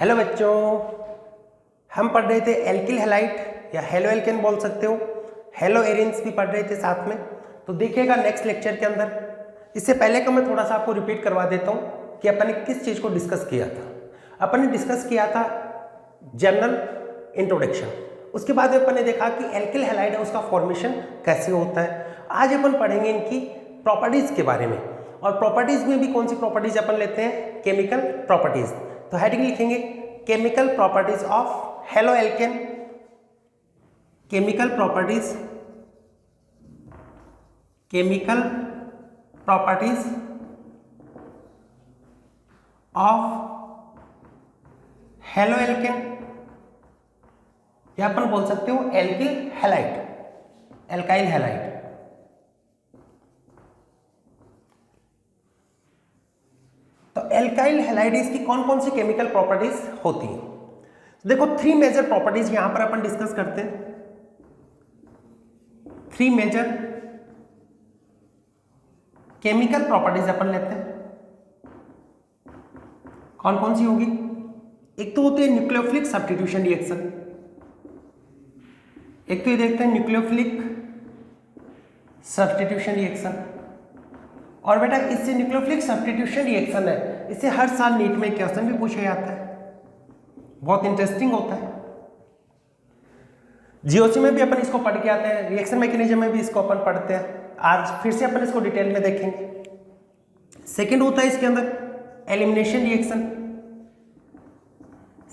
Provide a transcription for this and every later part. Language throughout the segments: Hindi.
हेलो बच्चों, हम पढ़ रहे थे एल्किल हैलाइड या हेलो एल्केन बोल सकते हो, हेलो एरिन्स भी पढ़ रहे थे साथ में। तो देखिएगा नेक्स्ट लेक्चर के अंदर। इससे पहले का मैं थोड़ा सा आपको रिपीट करवा देता हूँ कि अपन ने किस चीज़ को डिस्कस किया था। अपन ने डिस्कस किया था जनरल इंट्रोडक्शन, उसके बाद अपन ने देखा कि एल्किल हैलाइड है उसका फॉर्मेशन कैसे होता है। आज अपन पढ़ेंगे इनकी प्रॉपर्टीज़ के बारे में, और प्रॉपर्टीज़ में भी कौन सी प्रॉपर्टीज अपन लेते हैं, केमिकल प्रॉपर्टीज़। तो हेडिंग लिखेंगे chemical properties of halo alkane, chemical properties of halo alkane, या अपन बोल सकते हो एल्किल हैलाइड, एल्काइल हैलाइड। तो एल्काइल हैलाइड्स की कौन कौन सी केमिकल प्रॉपर्टीज होती है। देखो 3 मेजर प्रॉपर्टीज यहां पर अपन डिस्कस करते हैं। 3 मेजर केमिकल प्रॉपर्टीज अपन लेते हैं। कौन कौन सी होगी? एक तो होती है न्यूक्लियोफिलिक सब्स्टिट्यूशन रिएक्शन, एक तो ये देखते हैं न्यूक्लियोफिलिक सब्स्टिट्यूशन रिएक्शन। और बेटा इससे न्यूक्लियोफिलिक सब्स्टिट्यूशन रिएक्शन है, इससे हर साल नीट में क्वेश्चन भी पूछा जाता है, बहुत इंटरेस्टिंग होता है। जीओसी में भी अपन इसको पढ़ के आते हैं, रिएक्शन मैकेनिज्म में भी इसको अपन पढ़ते हैं। आज फिर से अपन इसको डिटेल में देखेंगे। सेकंड होता है इसके अंदर एलिमिनेशन रिएक्शन,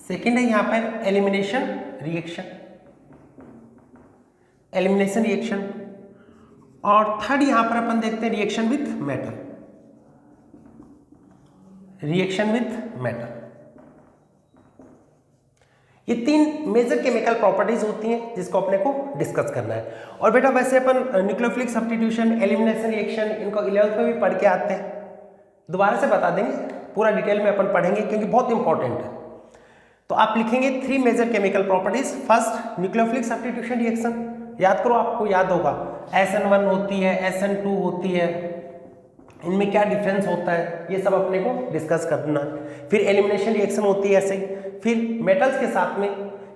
सेकंड है यहां पर एलिमिनेशन रिएक्शन, एलिमिनेशन रिएक्शन। और थर्ड यहां पर अपन देखते हैं reaction with metal, reaction with metal. ये 3 मेजर केमिकल प्रॉपर्टीज होती हैं जिसको अपने को डिस्कस करना है। और बेटा वैसे अपन न्यूक्लियोफिलिक सब्स्टिट्यूशन, एलिमिनेशन रिएक्शन इनको 11th में भी पढ़ के आते हैं, दोबारा से बता देंगे, पूरा डिटेल में अपन पढ़ेंगे क्योंकि बहुत इंपॉर्टेंट है। तो आप लिखेंगे 3 major chemical properties. First nucleophilic substitution reaction, याद करो, आपको याद होगा SN1 होती है, SN2 होती है, इनमें क्या डिफरेंस होता है, ये सब अपने को डिस्कस करना है। फिर एलिमिनेशन रिएक्शन होती है ऐसे ही, फिर मेटल्स के साथ में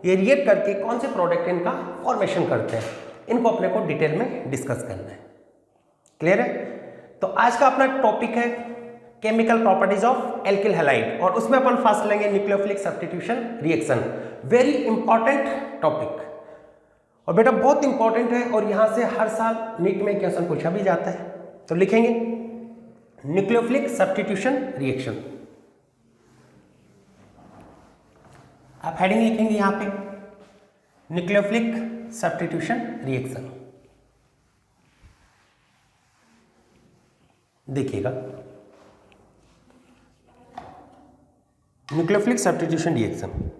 ये रिएक्ट करके कौन से प्रोडक्ट इनका फॉर्मेशन करते हैं, इनको अपने को डिटेल में डिस्कस करना है। क्लियर है? तो आज का अपना टॉपिक है chemical properties of alkyl halide, और उसमें अपन फर्स्ट लेंगे nucleophilic substitution reaction. Very important topic, और बेटा बहुत इंपॉर्टेंट है, और यहां से हर साल नीट में क्वेश्चन पूछा भी जाता है। तो लिखेंगे न्यूक्लियोफिलिक सब्स्टिट्यूशन रिएक्शन, आप हेडिंग लिखेंगे यहां पे न्यूक्लियोफिलिक सब्स्टिट्यूशन रिएक्शन। देखिएगा nucleophilic substitution reaction,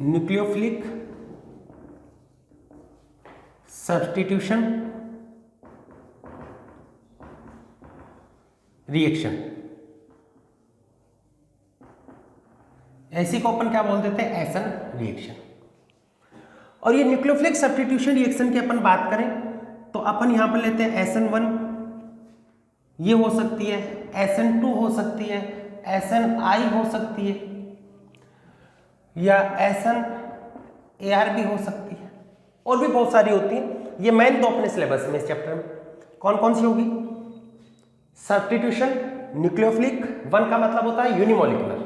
nucleophilic substitution reaction, ऐसी को अपन क्या बोल देते हैं, एसन रिएक्शन। और ये न्यूक्लियोफिलिक सब्स्टिट्यूशन रिएक्शन की अपन बात करें तो अपन यहां पर लेते हैं SN1, ये हो सकती है, SN2 हो सकती है, SNI हो सकती है, या SNAR भी हो सकती है, और भी बहुत सारी होती हैं। ये मेन तो अपने सिलेबस में इस चैप्टर में कौन कौन सी होगी। सब्स्टिट्यूशन न्यूक्लियोफिलिक 1 का मतलब होता है यूनिमोलिकुलर,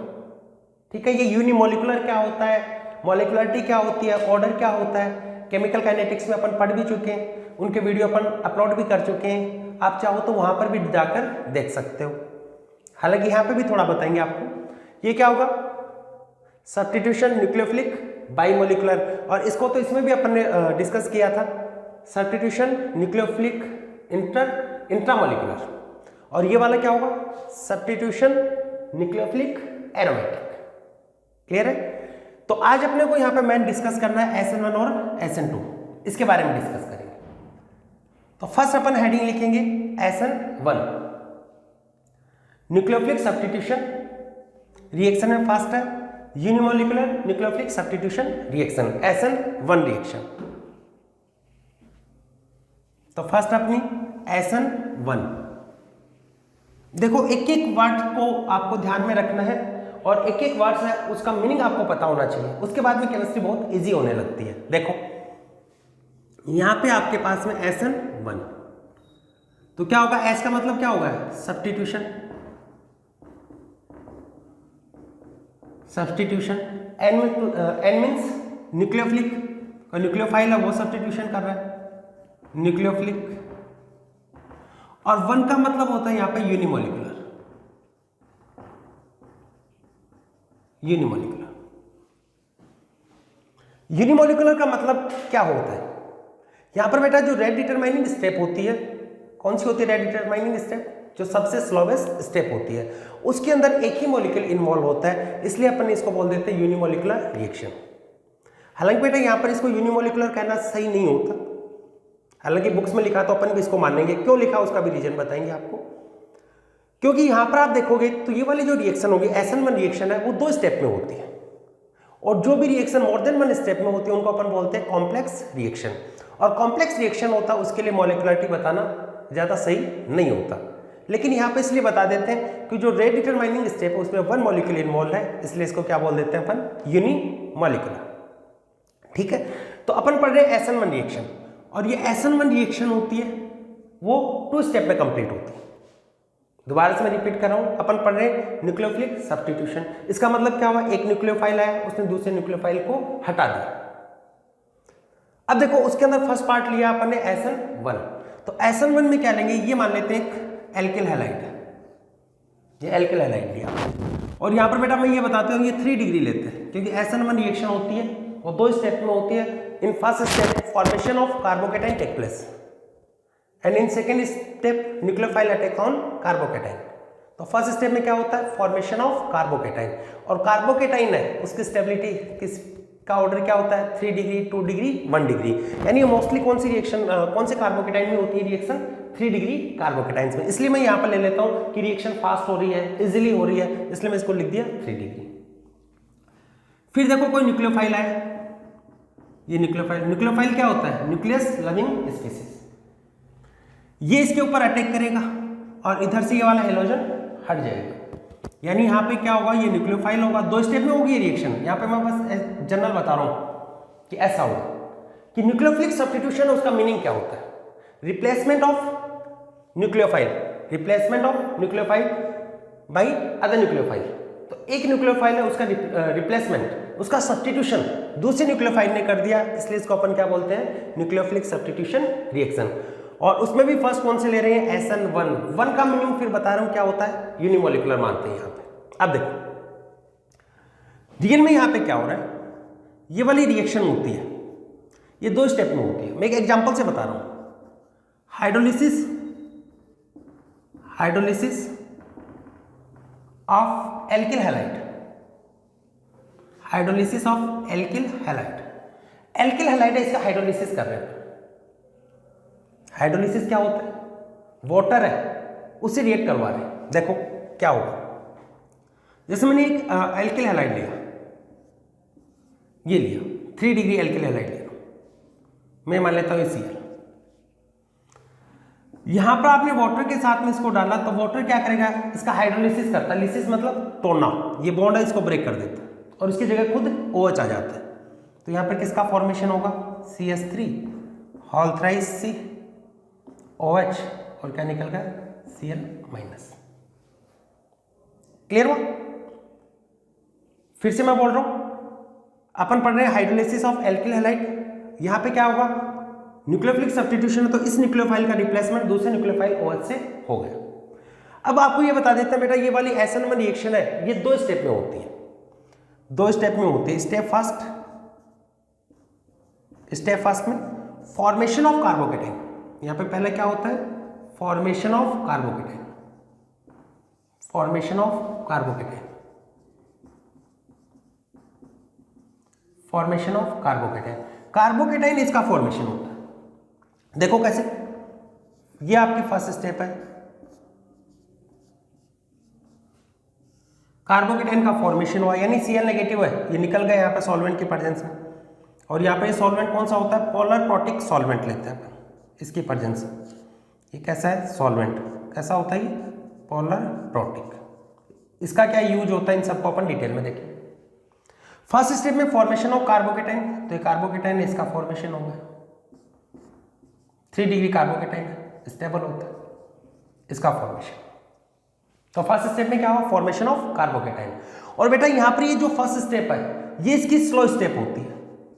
ठीक है। ये यूनिमोलिकुलर क्या होता है, मॉलिकुलरिटी क्या होती है, ऑर्डर क्या होता है, केमिकल काइनेटिक्स में अपन पढ़ भी चुके हैं, उनके वीडियो अपन अपलोड भी कर चुके हैं, आप चाहो तो वहां पर भी जाकर देख सकते हो। हालांकि यहाँ पे भी थोड़ा बताएंगे आपको। ये क्या होगा, सब्स्टिट्यूशन न्यूक्लियोफिलिक बाइमोलिकुलर, और इसको तो इसमें भी अपन ने डिस्कस किया था, सब्स्टिट्यूशन न्यूक्लियोफिलिक इंट्रामोलिकुलर। और ये वाला क्या होगा, सब्स्टिट्यूशन न्यूक्लियोफिलिक एरोमेटिक। क्लियर है? तो आज अपने को यहाँ पे मेन डिस्कस करना है SN1 और SN2, इसके बारे में डिस्कस करेंगे। तो फर्स्ट अपन हेडिंग लिखेंगे SN1, न्यूक्लियोफिलिक सब्स्टिट्यूशन रिएक्शन में फर्स्ट है unimolecular nucleophilic substitution reaction, SN1 reaction. तो फर्स्ट अपनी SN1, देखो एक एक वर्ड को आपको ध्यान में रखना है और एक एक वर्ड है उसका मीनिंग आपको पता होना चाहिए, उसके बाद में केमिस्ट्री बहुत इजी होने लगती है। देखो यहां पे आपके पास में SN1, तो क्या होगा, S का मतलब क्या होगा, सब्स्टिट्यूशन। N मीन्स न्यूक्लियोफिलिक, और न्यूक्लियोफाइल है वो सब्स्टिट्यूशन कर रहा है, न्यूक्लियोफिलिक। और 1 का मतलब होता है यहाँ पे यूनिमोलिकुलर, यूनिमोलिकुलर। यूनिमोलिकुलर का मतलब क्या होता है, यहां पर बेटा जो रेट डिटरमाइनिंग स्टेप होती है, कौन सी होती है रेट डिटरमाइनिंग स्टेप, जो सबसे स्लोवेस्ट स्टेप होती है, उसके अंदर एक ही मॉलिक्यूल इन्वॉल्व होता है, इसलिए अपन इसको बोल देते हैं यूनिमोलिकुलर रिएक्शन। हालांकि बेटा यहां पर इसको यूनिमोलिकुलर कहना सही नहीं होता, हालांकि बुक्स में लिखा तो अपन भी इसको मानेंगे, क्यों लिखा उसका भी रीजन बताएंगे आपको। क्योंकि यहां पर आप देखोगे तो ये वाली जो रिएक्शन होगी SN1 रिएक्शन है वो 2 स्टेप में होती है, और जो भी रिएक्शन मोर देन 1 स्टेप में होती है उनको अपन बोलते हैं कॉम्प्लेक्स रिएक्शन। और कॉम्प्लेक्स रिएक्शन होता है उसके लिए मॉलिक्युलरिटी बताना ज़्यादा सही नहीं होता, लेकिन यहाँ पे इसलिए बता देते हैं कि जो रेट डिटरमाइनिंग स्टेप है उसमें 1 मॉलिक्यूल इन्वॉल्व है, इसलिए इसको क्या बोल देते हैं अपन, यूनिमॉलिक्युलर। ठीक है, तो अपन पढ़ रहे हैं SN1 रिएक्शन, और ये SN1 रिएक्शन होती है वो 2 स्टेप में कंप्लीट होती है। दोबारा से मैं रिपीट कर रहा हूं, अपन पढ़ रहे हैं न्यूक्लियोफिलिक सब्स्टिट्यूशन। इसका मतलब क्या हुआ, एक न्यूक्लियोफाइल आया, उसने दूसरे न्यूक्लियोफाइल को हटा दिया। अब देखो उसके अंदर फर्स्ट पार्ट लिया अपन ने SN1, तो SN1 में क्या लेंगे, ये मान लेते हैं एक एल्किल हैलाइड है, ये एल्किल हैलाइड लिया। और यहाँ पर बेटा मैं ये बताता हूँ ये 3 डिग्री लेते हैं, क्योंकि SN1 रिएक्शन होती है वो 2 स्टेप में होती है। In first step formation of carbocation take place, and in second step nucleophile attack on carbocation. तो फर्स्ट स्टेप में क्या होता है, फॉर्मेशन ऑफ कार्बोकेटाइन, और कार्बोकेटाइन है उसकी स्टेबिलिटी किस का ऑर्डर क्या होता है, 3 डिग्री, 2 डिग्री, 1 डिग्री। यानी मोस्टली कौन सी रिएक्शन, कौन से कार्बोकेटाइन में होती है रिएक्शन, 3 डिग्री कार्बोकेटाइन्स में। इसलिए मैं यहाँ पर ले लेता हूँ कि रिएक्शन फास्ट हो रही है, इजिली हो रही है, इसलिए मैं इसको लिख दिया 3 डिग्री। फिर देखो कोई न्यूक्लियोफाइल है, ये न्यूक्लियोफाइल क्या होता है, न्यूक्लियस लविंग स्पीसीज। ये इसके ऊपर अटैक करेगा और इधर से ये वाला हेलोजन हट जाएगा, यानी यहाँ पे क्या होगा, ये न्यूक्लियोफाइल होगा, 2 स्टेप में होगी ये रिएक्शन। यहाँ पे मैं बस जनरल बता रहा हूँ कि ऐसा होगा कि न्यूक्लियोफिलिक सब्स्टिट्यूशन उसका मीनिंग क्या होता है, replacement of nucleophile, replacement of nucleophile by other nucleophile. तो एक न्यूक्लियोफाइल है उसका रिप्लेसमेंट, उसका सब्स्टिट्यूशन दूसरे न्यूक्लियोफाइल ने कर दिया, इसलिए इसको अपन क्या बोलते हैं, न्यूक्लियोफिलिक सब्स्टिट्यूशन रिएक्शन। और उसमें भी फर्स्ट कौन से ले रहे हैं, SN1। 1 का मीनिंग फिर बता रहा हूं क्या होता है, यूनिमोलिकुलर मानते हैं यहाँ पे। अब देखो रियल में यहाँ पे क्या हो रहा है, ये वाली रिएक्शन होती है, ये 2 स्टेप में होती है। मैं एक एग्जांपल से बता रहा हूं, hydrolysis of alkyl halide, hydrolysis of alkyl halide. Alkyl halide है, इसका हाइड्रोलिसिस कर रहे हैं। हाइड्रोलिसिस क्या होता है, वाटर है उससे रिएक्ट करवा रहे हैं। देखो क्या होगा, जैसे मैंने एक एल्किल हैलाइड लिया, ये लिया 3 डिग्री एल्किल हैलाइड लिया, मैं मान लेता हूँ Cl। यहां पर आपने वाटर के साथ में इसको डाला, तो वाटर क्या करेगा, इसका हाइड्रोलिसिस करता है। लिसिस मतलब तोड़ना, ये बॉन्ड है इसको ब्रेक कर देता है और इसकी जगह खुद OH आ जाता है। तो यहाँ पर किसका फॉर्मेशन होगा, CH3 whole thrice C OH, और क्या निकल गया, Cl माइनस। क्लियर हुआ, फिर से मैं बोल रहा हूं, अपन पढ़ रहे हैं हाइड्रोलिसिस ऑफ एल्किल हैलाइड। यहां पे क्या होगा, न्यूक्लियोफिलिक सब्स्टिट्यूशन है, तो इस न्यूक्लियोफाइल का रिप्लेसमेंट दूसरे न्यूक्लियोफाइल OH से हो गया। अब आपको ये बता देते हैं बेटा, ये वाली SN1 रिएक्शन है, ये 2 स्टेप में होती है, 2 स्टेप में होती है। स्टेप फर्स्ट में फॉर्मेशन ऑफ कार्बोकेटाइन, यहां पे पहले क्या होता है, formation of carbocation, formation of carbocation, formation of carbocation. Carbocation इसका फॉर्मेशन होता है, देखो कैसे, ये आपकी फर्स्ट स्टेप है, कार्बोकेटाइन का फॉर्मेशन हुआ, यानी Cl नेगेटिव है, ये निकल गया यहाँ पे सॉल्वेंट की प्रेजेंस में। और यहाँ पे सॉल्वेंट कौन सा होता है, पोलर प्रोटिक सॉल्वेंट लेते हैं इसकी प्रेजेंस। ये कैसा है सॉल्वेंट, कैसा होता है ये पोलर प्रोटिक। इसका क्या यूज होता है इन सबको अपन डिटेल में देखें। फर्स्ट स्टेप में फॉर्मेशन ऑफ कार्बोकेटाइन, तो ये कार्बोकेटाइन है, इसका फॉर्मेशन होगा 3 डिग्री कार्बोकेटाइन स्टेबल होता है, इसका फॉर्मेशन। तो फर्स्ट स्टेप में क्या हुआ, फॉर्मेशन ऑफ कार्बोकेटाइन। और बेटा यहाँ पर ये जो फर्स्ट स्टेप है ये इसकी स्लो स्टेप होती है,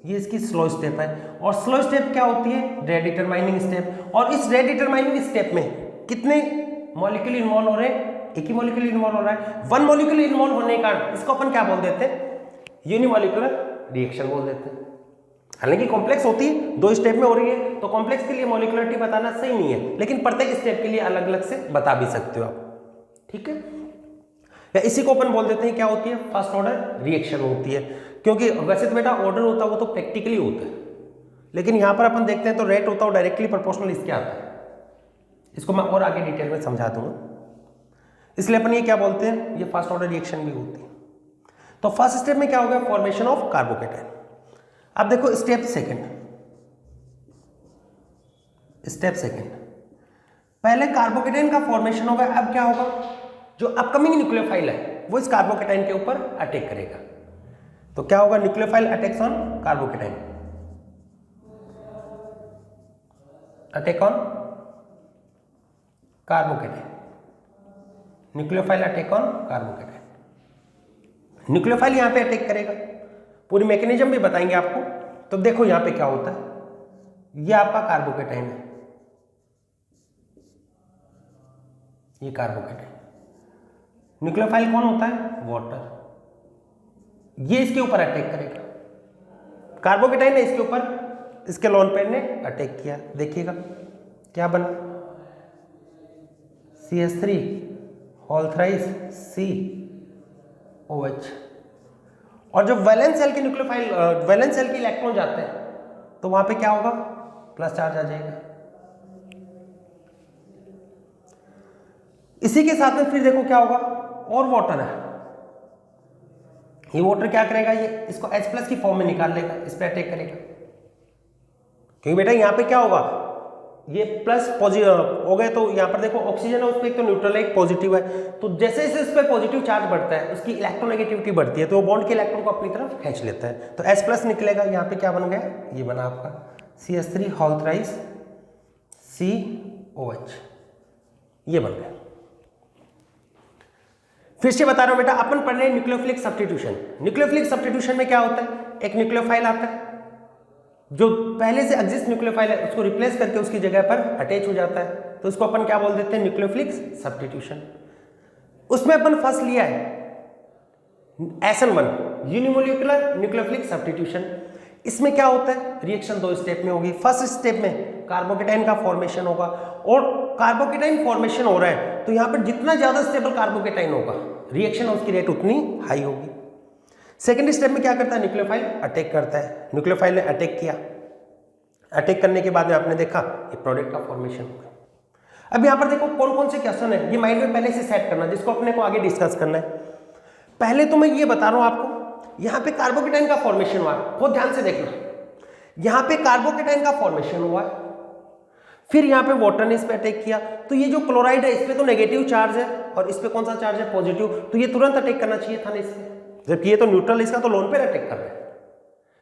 ये इसकी स्लो स्टेप है। और स्लो स्टेप क्या होती है, रेट डिटरमाइनिंग स्टेप। और इस रेट डिटरमाइनिंग स्टेप में कितने मॉलिक्यूल इन्वॉल्व हो रहे हैं, एक ही मॉलिक्यूल इन्वॉल्व हो रहा है। वन मॉलिक्यूल इन्वॉल्व होने के कारण इसको अपन क्या बोल देते हैं, यूनिमॉलिक्यूलर रिएक्शन बोल देते हैं। हालांकि कॉम्प्लेक्स होती है, 2 स्टेप में हो रही है, तो कॉम्प्लेक्स के लिए मॉलिक्यूलरिटी बताना सही नहीं है, लेकिन प्रत्येक स्टेप के लिए अलग अलग से बता भी सकते हो आप, ठीक है। या इसी को अपन बोल देते हैं क्या होती है, फर्स्ट ऑर्डर रिएक्शन होती है। क्योंकि वैसे तो बेटा ऑर्डर होता है वो तो प्रैक्टिकली होता है, लेकिन यहाँ पर अपन देखते हैं तो रेट होता है डायरेक्टली प्रोपोर्शनल इसके आता है। इसको मैं और आगे डिटेल में समझा दूंगा, इसलिए अपन ये क्या बोलते हैं, ये फर्स्ट ऑर्डर रिएक्शन भी होती है। तो फर्स्ट स्टेप में क्या हो गया, फॉर्मेशन ऑफ कार्बोकेटाइन। अब देखो स्टेप सेकंड, स्टेप सेकंड पहले कार्बोकेटाइन का फॉर्मेशन होगा। अब क्या होगा, जो अपकमिंग न्यूक्लियोफाइल है वो इस कार्बोकेटाइन के ऊपर अटैक करेगा। तो क्या होगा, nucleophile attacks on carbocation, attack on carbocation, nucleophile attack on carbocation. Nucleophile यहां पे अटैक करेगा, पूरी मैकेनिज्म भी बताएंगे आपको। तो देखो यहां पे क्या होता है, ये आपका कार्बोकेटाइन है, ये कार्बोकेटाइन। न्यूक्लियोफाइल कौन होता है, वाटर। ये इसके ऊपर अटैक करेगा, कार्बोकेटाइन ने इसके ऊपर, इसके लोन पेयर ने अटैक किया। देखिएगा क्या बना, CH3 होल थ्राइस COH। और जब वैलेंस सेल के न्यूक्लियोफाइल वैलेंस सेल के इलेक्ट्रॉन जाते हैं तो वहां पे क्या होगा, प्लस चार्ज आ जाएगा। इसी के साथ में फिर देखो क्या होगा, और वाटर है, ये वाटर क्या करेगा, ये इसको H+ की फॉर्म में निकाल लेगा, इस पे अटैक करेगा। क्योंकि बेटा यहाँ पे क्या होगा, ये प्लस पॉजिटिव हो गए, तो यहाँ पर देखो ऑक्सीजन है, उस पर एक तो न्यूट्रल है एक पॉजिटिव है, तो जैसे जैसे इस पर पॉजिटिव चार्ज बढ़ता है उसकी इलेक्ट्रोनेगेटिविटी बढ़ती है, तो वो बॉन्ड के इलेक्ट्रॉन को अपनी तरफ खींच लेता है। तो H+ निकलेगा, यहाँ पे क्या बन गया, ये बना आपका CH3 होल थ्राइस COH, ये बन गया। फिर से बता रहा हूं बेटा, अपन पढ़ रहे हैं न्यूक्लियोफिलिक सब्स्टिट्यूशन। न्यूक्लियोफिलिक सब्स्टिट्यूशन में क्या होता है, एक न्यूक्लियोफाइल आता है जो पहले से एग्जिस्ट न्यूक्लियोफाइल है उसको रिप्लेस करके उसकी जगह पर अटैच हो जाता है, तो उसको अपन क्या बोल देते हैं, न्यूक्लियोफिलिक सब्स्टिट्यूशन। उसमें अपन फर्स्ट लिया है SN1 यूनिमोलिकुलर न्यूक्लियोफिलिक सब्स्टिट्यूशन। इसमें क्या होता है, रिएक्शन 2 स्टेप में होगी। फर्स्ट स्टेप में कार्बोकेटाइन का फॉर्मेशन होगा, और कार्बोकेटाइन फॉर्मेशन हो रहा है तो यहाँ पर जितना ज्यादा स्टेबल कार्बोकेटाइन होगा रिएक्शन उसकी रेट उतनी हाई होगी। सेकेंड स्टेप में क्या करता है, न्यूक्लियोफाइल अटैक करता है। न्यूक्लियोफाइल ने अटैक किया, अटैक करने के बाद में आपने देखा ये प्रोडक्ट का फॉर्मेशन होगा। अब यहाँ पर देखो कौन कौन से क्वेश्चन है, ये माइंड में पहले से सेट करना, जिसको अपने को आगे डिस्कस करना है। पहले तो मैं ये बता रहा हूँ आपको, यहाँ पे कार्बोकेटाइन का फॉर्मेशन हुआ है, बहुत ध्यान से देखना। यहाँ पे कार्बोकेटाइन का फॉर्मेशन हुआ है, फिर यहाँ पे वाटर ने इस पे अटैक किया, तो ये जो क्लोराइड है इस पे तो नेगेटिव चार्ज है और इस पे कौन सा चार्ज है, पॉजिटिव, तो ये तुरंत अटैक करना चाहिए था ना इस पे, जबकि ये तो न्यूट्रल, इसका तो लोन पे अटैक कर रहा है।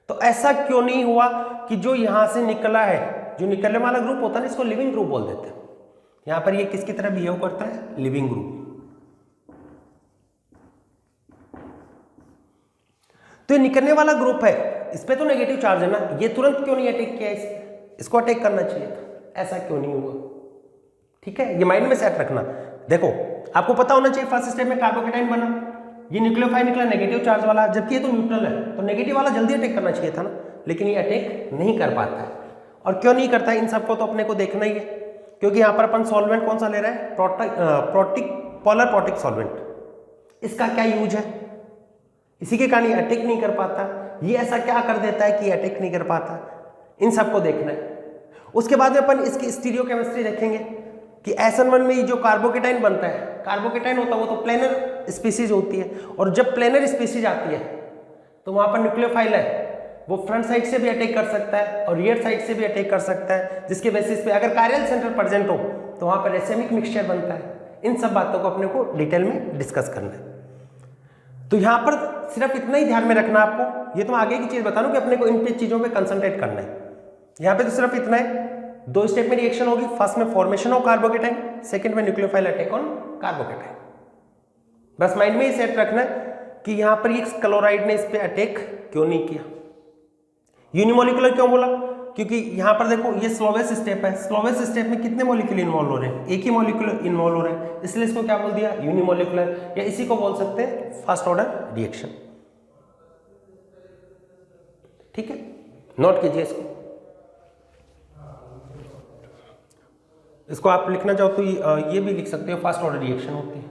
तो ऐसा क्यों नहीं हुआ कि जो यहां से निकला है, जो निकलने वाला ग्रुप होता है ना, इसको लिविंग ग्रुप बोल देते हैं। यहां पर ये किसकी तरह बिहेव करता है, लिविंग ग्रुप। तो ये निकलने वाला ग्रुप है, इस पे तो नेगेटिव चार्ज है ना, ये तुरंत क्यों नहीं अटैक किया, इसको अटैक करना चाहिए था, ऐसा क्यों नहीं हुआ। ठीक है, ये माइंड में सेट रखना। देखो आपको पता होना चाहिए फर्स्ट स्टेप में कार्बोकेटाइन बना, ये न्यूक्लियोफाइल निकला नेगेटिव चार्ज वाला, जबकि ये तो न्यूट्रल है, तो नेगेटिव वाला जल्दी अटैक करना चाहिए था ना, लेकिन ये अटैक नहीं कर पाता है। और क्यों नहीं करता है, इन सबको तो अपने को देखना ही है, क्योंकि यहाँ पर अपन सॉल्वेंट कौन सा ले रहे हैं, पोलर प्रोटिक सॉल्वेंट। इसका क्या यूज है, इसी के कारण ये अटैक नहीं कर पाता, ये ऐसा क्या कर देता है कि अटैक नहीं कर पाता, इन सबको देखना है। उसके बाद में अपन इसकी स्टीरियोकेमिस्ट्री देखेंगे कि SN1 में जो कार्बोकेटाइन बनता है, कार्बोकेटाइन होता है वो तो प्लेनर स्पीसीज होती है, और जब प्लेनर स्पीसीज आती है तो वहां पर न्यूक्लियोफाइल है वो फ्रंट साइड से भी अटैक कर सकता है और रियर साइड से भी अटैक कर सकता है, जिसके बेसिस पे अगर कायरल सेंटर प्रेजेंट हो तो वहां पर रेसेमिक मिक्सचर बनता है। इन सब बातों को अपने को डिटेल में डिस्कस करना है। तो यहाँ पर सिर्फ इतना ही ध्यान में रखना आपको, ये तो आगे की चीज बता रहा हूँ कि अपने को इन चीजों पे कंसंट्रेट करना है। यहाँ पे तो सिर्फ इतना है, 2 स्टेप में रिएक्शन होगी, फर्स्ट में फॉर्मेशन ऑफ कार्बोकेटाइन, सेकंड में न्यूक्लियोफाइल अटैक ऑन कार्बोकेटाइन। बस माइंड में ही सेट रखना है कि यहाँ पर ये क्लोराइड ने इस पे अटैक क्यों नहीं किया। यूनिमोलिकुलर क्यों बोला, क्योंकि यहाँ पर देखो ये स्लोवेस्ट स्टेप है, स्लोवेस्ट स्टेप में कितने मॉलिक्यूल इन्वॉल्व हो रहे हैं, एक ही मॉलिक्यूल इन्वॉल्व हो रहे हैं, इसलिए इसको क्या बोल दिया, यूनिमोलिकुलर, या इसी को बोल सकते हैं फर्स्ट ऑर्डर रिएक्शन। ठीक है, नोट कीजिए इसको आप लिखना चाहो तो ये भी लिख सकते हो, फर्स्ट ऑर्डर रिएक्शन होती है।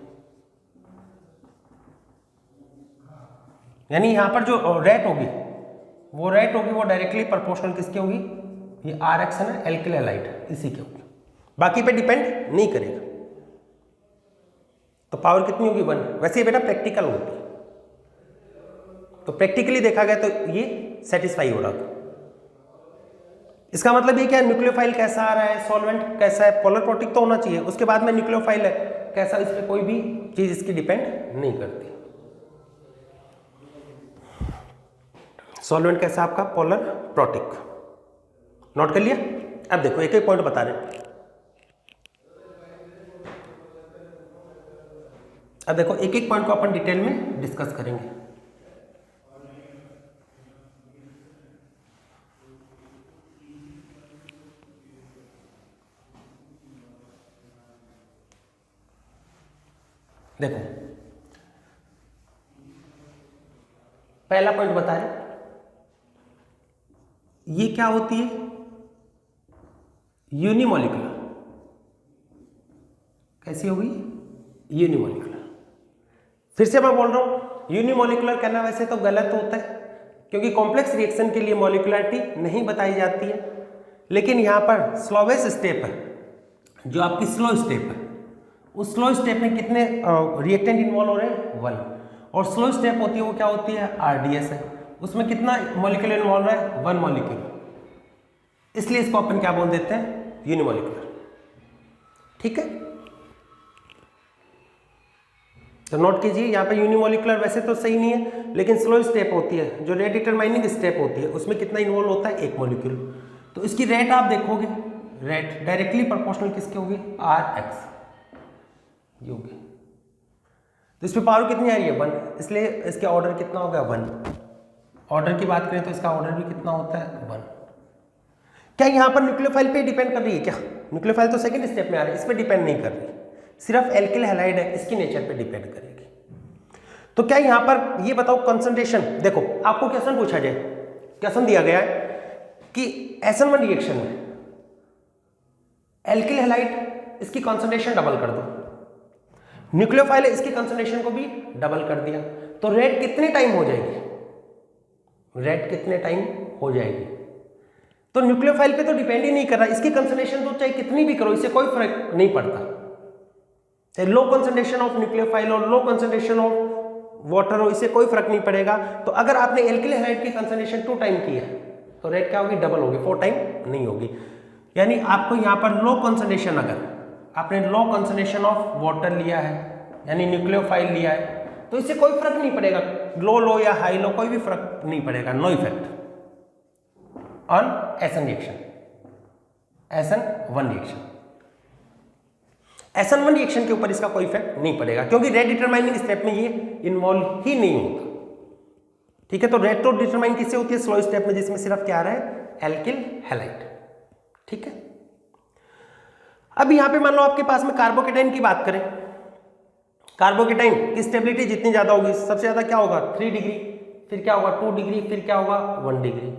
यानी यहां पर जो रेट होगी वो डायरेक्टली प्रोपोर्शनल किसके होगी, ये RX है ना, एल्किल हैलाइड, इसी के होगी, बाकी पे डिपेंड नहीं करेगा। तो पावर कितनी होगी 1। वैसे ये बेटा प्रैक्टिकल होती है, तो प्रैक्टिकली देखा गया तो ये सेटिस्फाई हो रहा था। इसका मतलब ये क्या, न्यूक्लियोफाइल कैसा आ रहा है, सॉल्वेंट कैसा है, पोलर प्रोटिक तो होना चाहिए, उसके बाद में न्यूक्लियोफाइल है कैसा, इस पर कोई भी चीज इसकी डिपेंड नहीं करती। सॉल्वेंट कैसा आपका, पोलर प्रोटिक। नोट कर लिया। अब देखो एक एक पॉइंट बता रहे हैं। अब देखो एक एक पॉइंट को अपन डिटेल में डिस्कस करेंगे। देखो पहला पॉइंट बता रहे, ये क्या होती है, यूनिमोलिकुलर। कैसी होगी, यूनिमोलिकुलर। फिर से मैं बोल रहा हूं, यूनिमोलिकुलर कहना वैसे तो गलत होता है, क्योंकि कॉम्प्लेक्स रिएक्शन के लिए मॉलिक्युलरिटी नहीं बताई जाती है, लेकिन यहां पर स्लोवेस्ट स्टेप है, जो आपकी स्लो स्टेप है, उस स्लो स्टेप में कितने रिएक्टेंट इन्वॉल्व हो रहे हैं, 1। और स्लो स्टेप होती है वो क्या होती है, RDS है, उसमें कितना मॉलिक्यूल इन्वॉल्व है, 1 मॉलिक्यूल, इसलिए इसको अपन क्या बोल देते हैं, यूनिमोलिकुलर। ठीक है, तो नोट कीजिए यहाँ पे यूनिमोलिकुलर वैसे तो सही नहीं है, लेकिन स्लो स्टेप होती है, जो रेट डिटरमाइनिंग स्टेप होती है, उसमें कितना इन्वॉल्व होता है, 1 मॉलिक्यूल। तो इसकी रेट आप देखोगे, रेट डायरेक्टली प्रोपोर्शनल किसके होगी, RX ये होगी। तो इस पे पावर कितनी आ रही है, 1, इसलिए इसके ऑर्डर कितना होगा, 1। ऑर्डर की बात करें तो इसका ऑर्डर भी कितना होता है, 1। क्या यहाँ पर न्यूक्लियोफाइल पे डिपेंड कर रही है क्या, न्यूक्लियोफाइल तो सेकंड स्टेप में आ रही है, इस पे डिपेंड नहीं कर रही, सिर्फ एल्किल हैलाइड है, इसकी नेचर पे डिपेंड करेगी। तो क्या यहाँ पर ये बताओ कंसंट्रेशन, देखो आपको क्वेश्चन पूछा जाए, क्वेश्चन दिया गया है कि SN1 रिएक्शन में एल्किल हैलाइड इसकी कंसंट्रेशन डबल कर दो, न्यूक्लियोफाइल इसकी कंसंट्रेशन को भी डबल कर दिया, तो रेट कितने टाइम हो जाएगी, रेट कितने टाइम हो जाएगी। तो न्यूक्लियोफाइल पे तो डिपेंड ही नहीं कर रहा, इसकी कंसंट्रेशन तो चाहे कितनी भी करो, इससे कोई फर्क नहीं पड़ता, चाहे लो कंसंट्रेशन ऑफ न्यूक्लियोफाइल और लो कंसंट्रेशन ऑफ वाटर हो, इससे कोई फर्क नहीं पड़ेगा। तो अगर आपने एल्किल हैलाइड की कंसंट्रेशन 2 टाइम की है, तो रेट क्या होगी, डबल होगी, 4 टाइम नहीं होगी। यानी आपको यहाँ पर लो कंसंट्रेशन, अगर आपने लो कंसंट्रेशन ऑफ वाटर लिया है, यानी न्यूक्लियोफाइल लिया है, तो इससे कोई फर्क नहीं पड़ेगा, लो या हाई लो कोई भी फर्क नहीं पड़ेगा, no effect on SN reaction, SN1 reaction. SN1 reaction के ऊपर इसका कोई इफेक्ट नहीं पड़ेगा, क्योंकि रेट डिटरमाइनिंग स्टेप में ये इन्वॉल्व ही नहीं होता। ठीक है, तो रेट तो डिटरमाइन किससे होती है, स्लो स्टेप में, जिसमें सिर्फ क्या आ रहा है, एल्किल हैलाइड। ठीक है, अब यहां पे मान लो आपके पास में कार्बोकेटाइन की बात करें, कार्बोकेटाइन की स्टेबिलिटी जितनी ज्यादा होगी, सबसे ज्यादा क्या होगा, 3 डिग्री, फिर क्या होगा 2 डिग्री, फिर क्या होगा 1 डिग्री।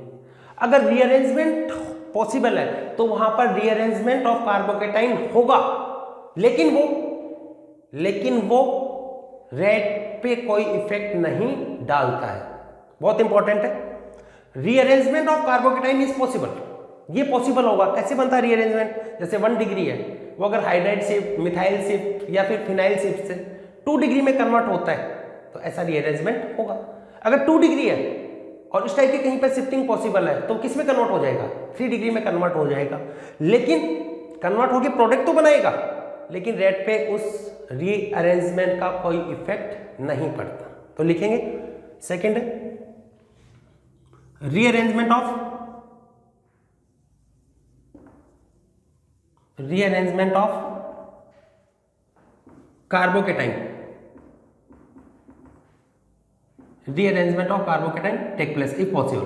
अगर रीअरेंजमेंट पॉसिबल है तो वहां पर रीअरेंजमेंट ऑफ कार्बोकेटाइन होगा, लेकिन वो रेट पे कोई इफेक्ट नहीं डालता है। बहुत इंपॉर्टेंट है, rearrangement of carbocation is possible, ये पॉसिबल होगा। कैसे बनता है रीअरेंजमेंट, जैसे 1 डिग्री है, वो अगर हाइड्राइड शिफ्ट, मिथाइल शिफ्ट या फिर फिनाइल शिफ्ट से 2 डिग्री में कन्वर्ट होता है, तो ऐसा रीअरेंजमेंट होगा। अगर 2 डिग्री है और इस टाइप की कहीं पर शिफ्टिंग पॉसिबल है, तो किस में कन्वर्ट हो जाएगा, 3 डिग्री में कन्वर्ट हो जाएगा। लेकिन कन्वर्ट होकर प्रोडक्ट तो बनाएगा, लेकिन रेट पे उस रीअरेंजमेंट का कोई इफेक्ट नहीं पड़ता। तो लिखेंगे second rearrangement of carbocation take place if possible.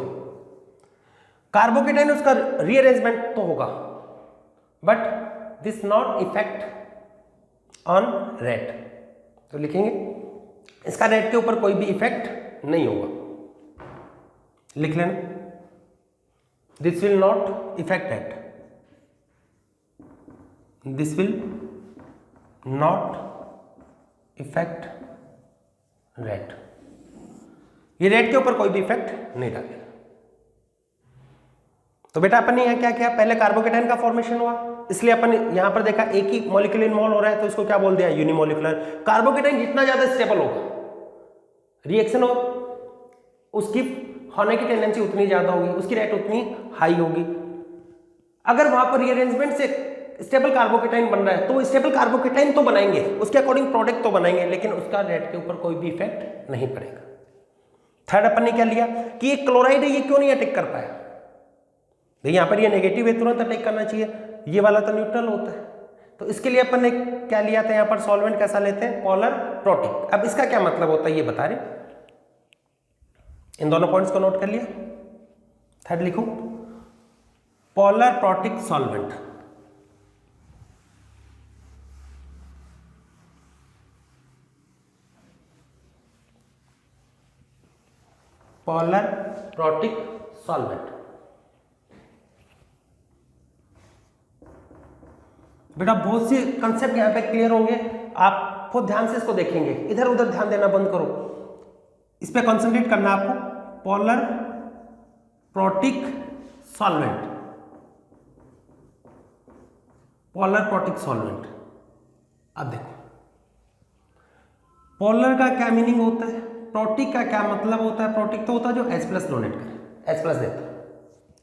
Carbocation उसका रीअरेंजमेंट तो होगा but this not effect on rate. तो लिखेंगे इसका रेट के ऊपर कोई भी इफेक्ट नहीं होगा, लिख लेना this will not effect rate, this will not effect rate. ये रेट के ऊपर कोई भी इफेक्ट नहीं डालेगा। तो बेटा अपन ने यहां क्या किया, पहले कार्बोकेटाइन का फॉर्मेशन हुआ, इसलिए अपन यहां पर देखा एक ही मॉलिक्यूल इन्वॉल्व हो रहा है, तो इसको क्या बोल दिया, यूनिमॉलिक्यूलर। कार्बोकेटाइन जितना ज्यादा स्टेबल होगा, रिएक्शन हो उसकी होने की टेंडेंसी उतनी ज्यादा होगी, उसकी रेट उतनी हाई होगी। अगर वहां पर रीअरेंजमेंट से स्टेबल कार्बोकेटाइन बन रहा है तो स्टेबल कार्बोकेटाइन तो बनाएंगे, उसके अकॉर्डिंग प्रोडक्ट तो बनाएंगे, लेकिन उसका रेट के ऊपर कोई भी इफेक्ट नहीं पड़ेगा। थर्ड अपन ने क्या लिया कि ये क्लोराइड है, ये क्यों नहीं अटैक कर पाया, यहां पर ये नेगेटिव है, तुरंत अटैक करना चाहिए, ये वाला तो न्यूट्रल होता है। तो इसके लिए अपन ने क्या लिया था, यहां पर सॉल्वेंट कैसा लेते हैं, पोलर प्रोटिक। अब इसका क्या मतलब होता है ये बता रहे, इन दोनों पॉइंट्स को नोट कर लिया। थर्ड लिखो polar protic solvent. Polar protic solvent. बेटा बहुत सी कंसेप्ट यहां पे क्लियर होंगे, आप खुद ध्यान से इसको देखेंगे, इधर उधर ध्यान देना बंद करो, इस पे कंसंट्रेट करना आपको। Polar protic solvent, polar protic solvent. अब देखो पोलर का क्या मीनिंग होता है, प्रोटिक का क्या मतलब होता है। प्रोटिक तो होता है जो H+ डोनेट करे, H+ देता है,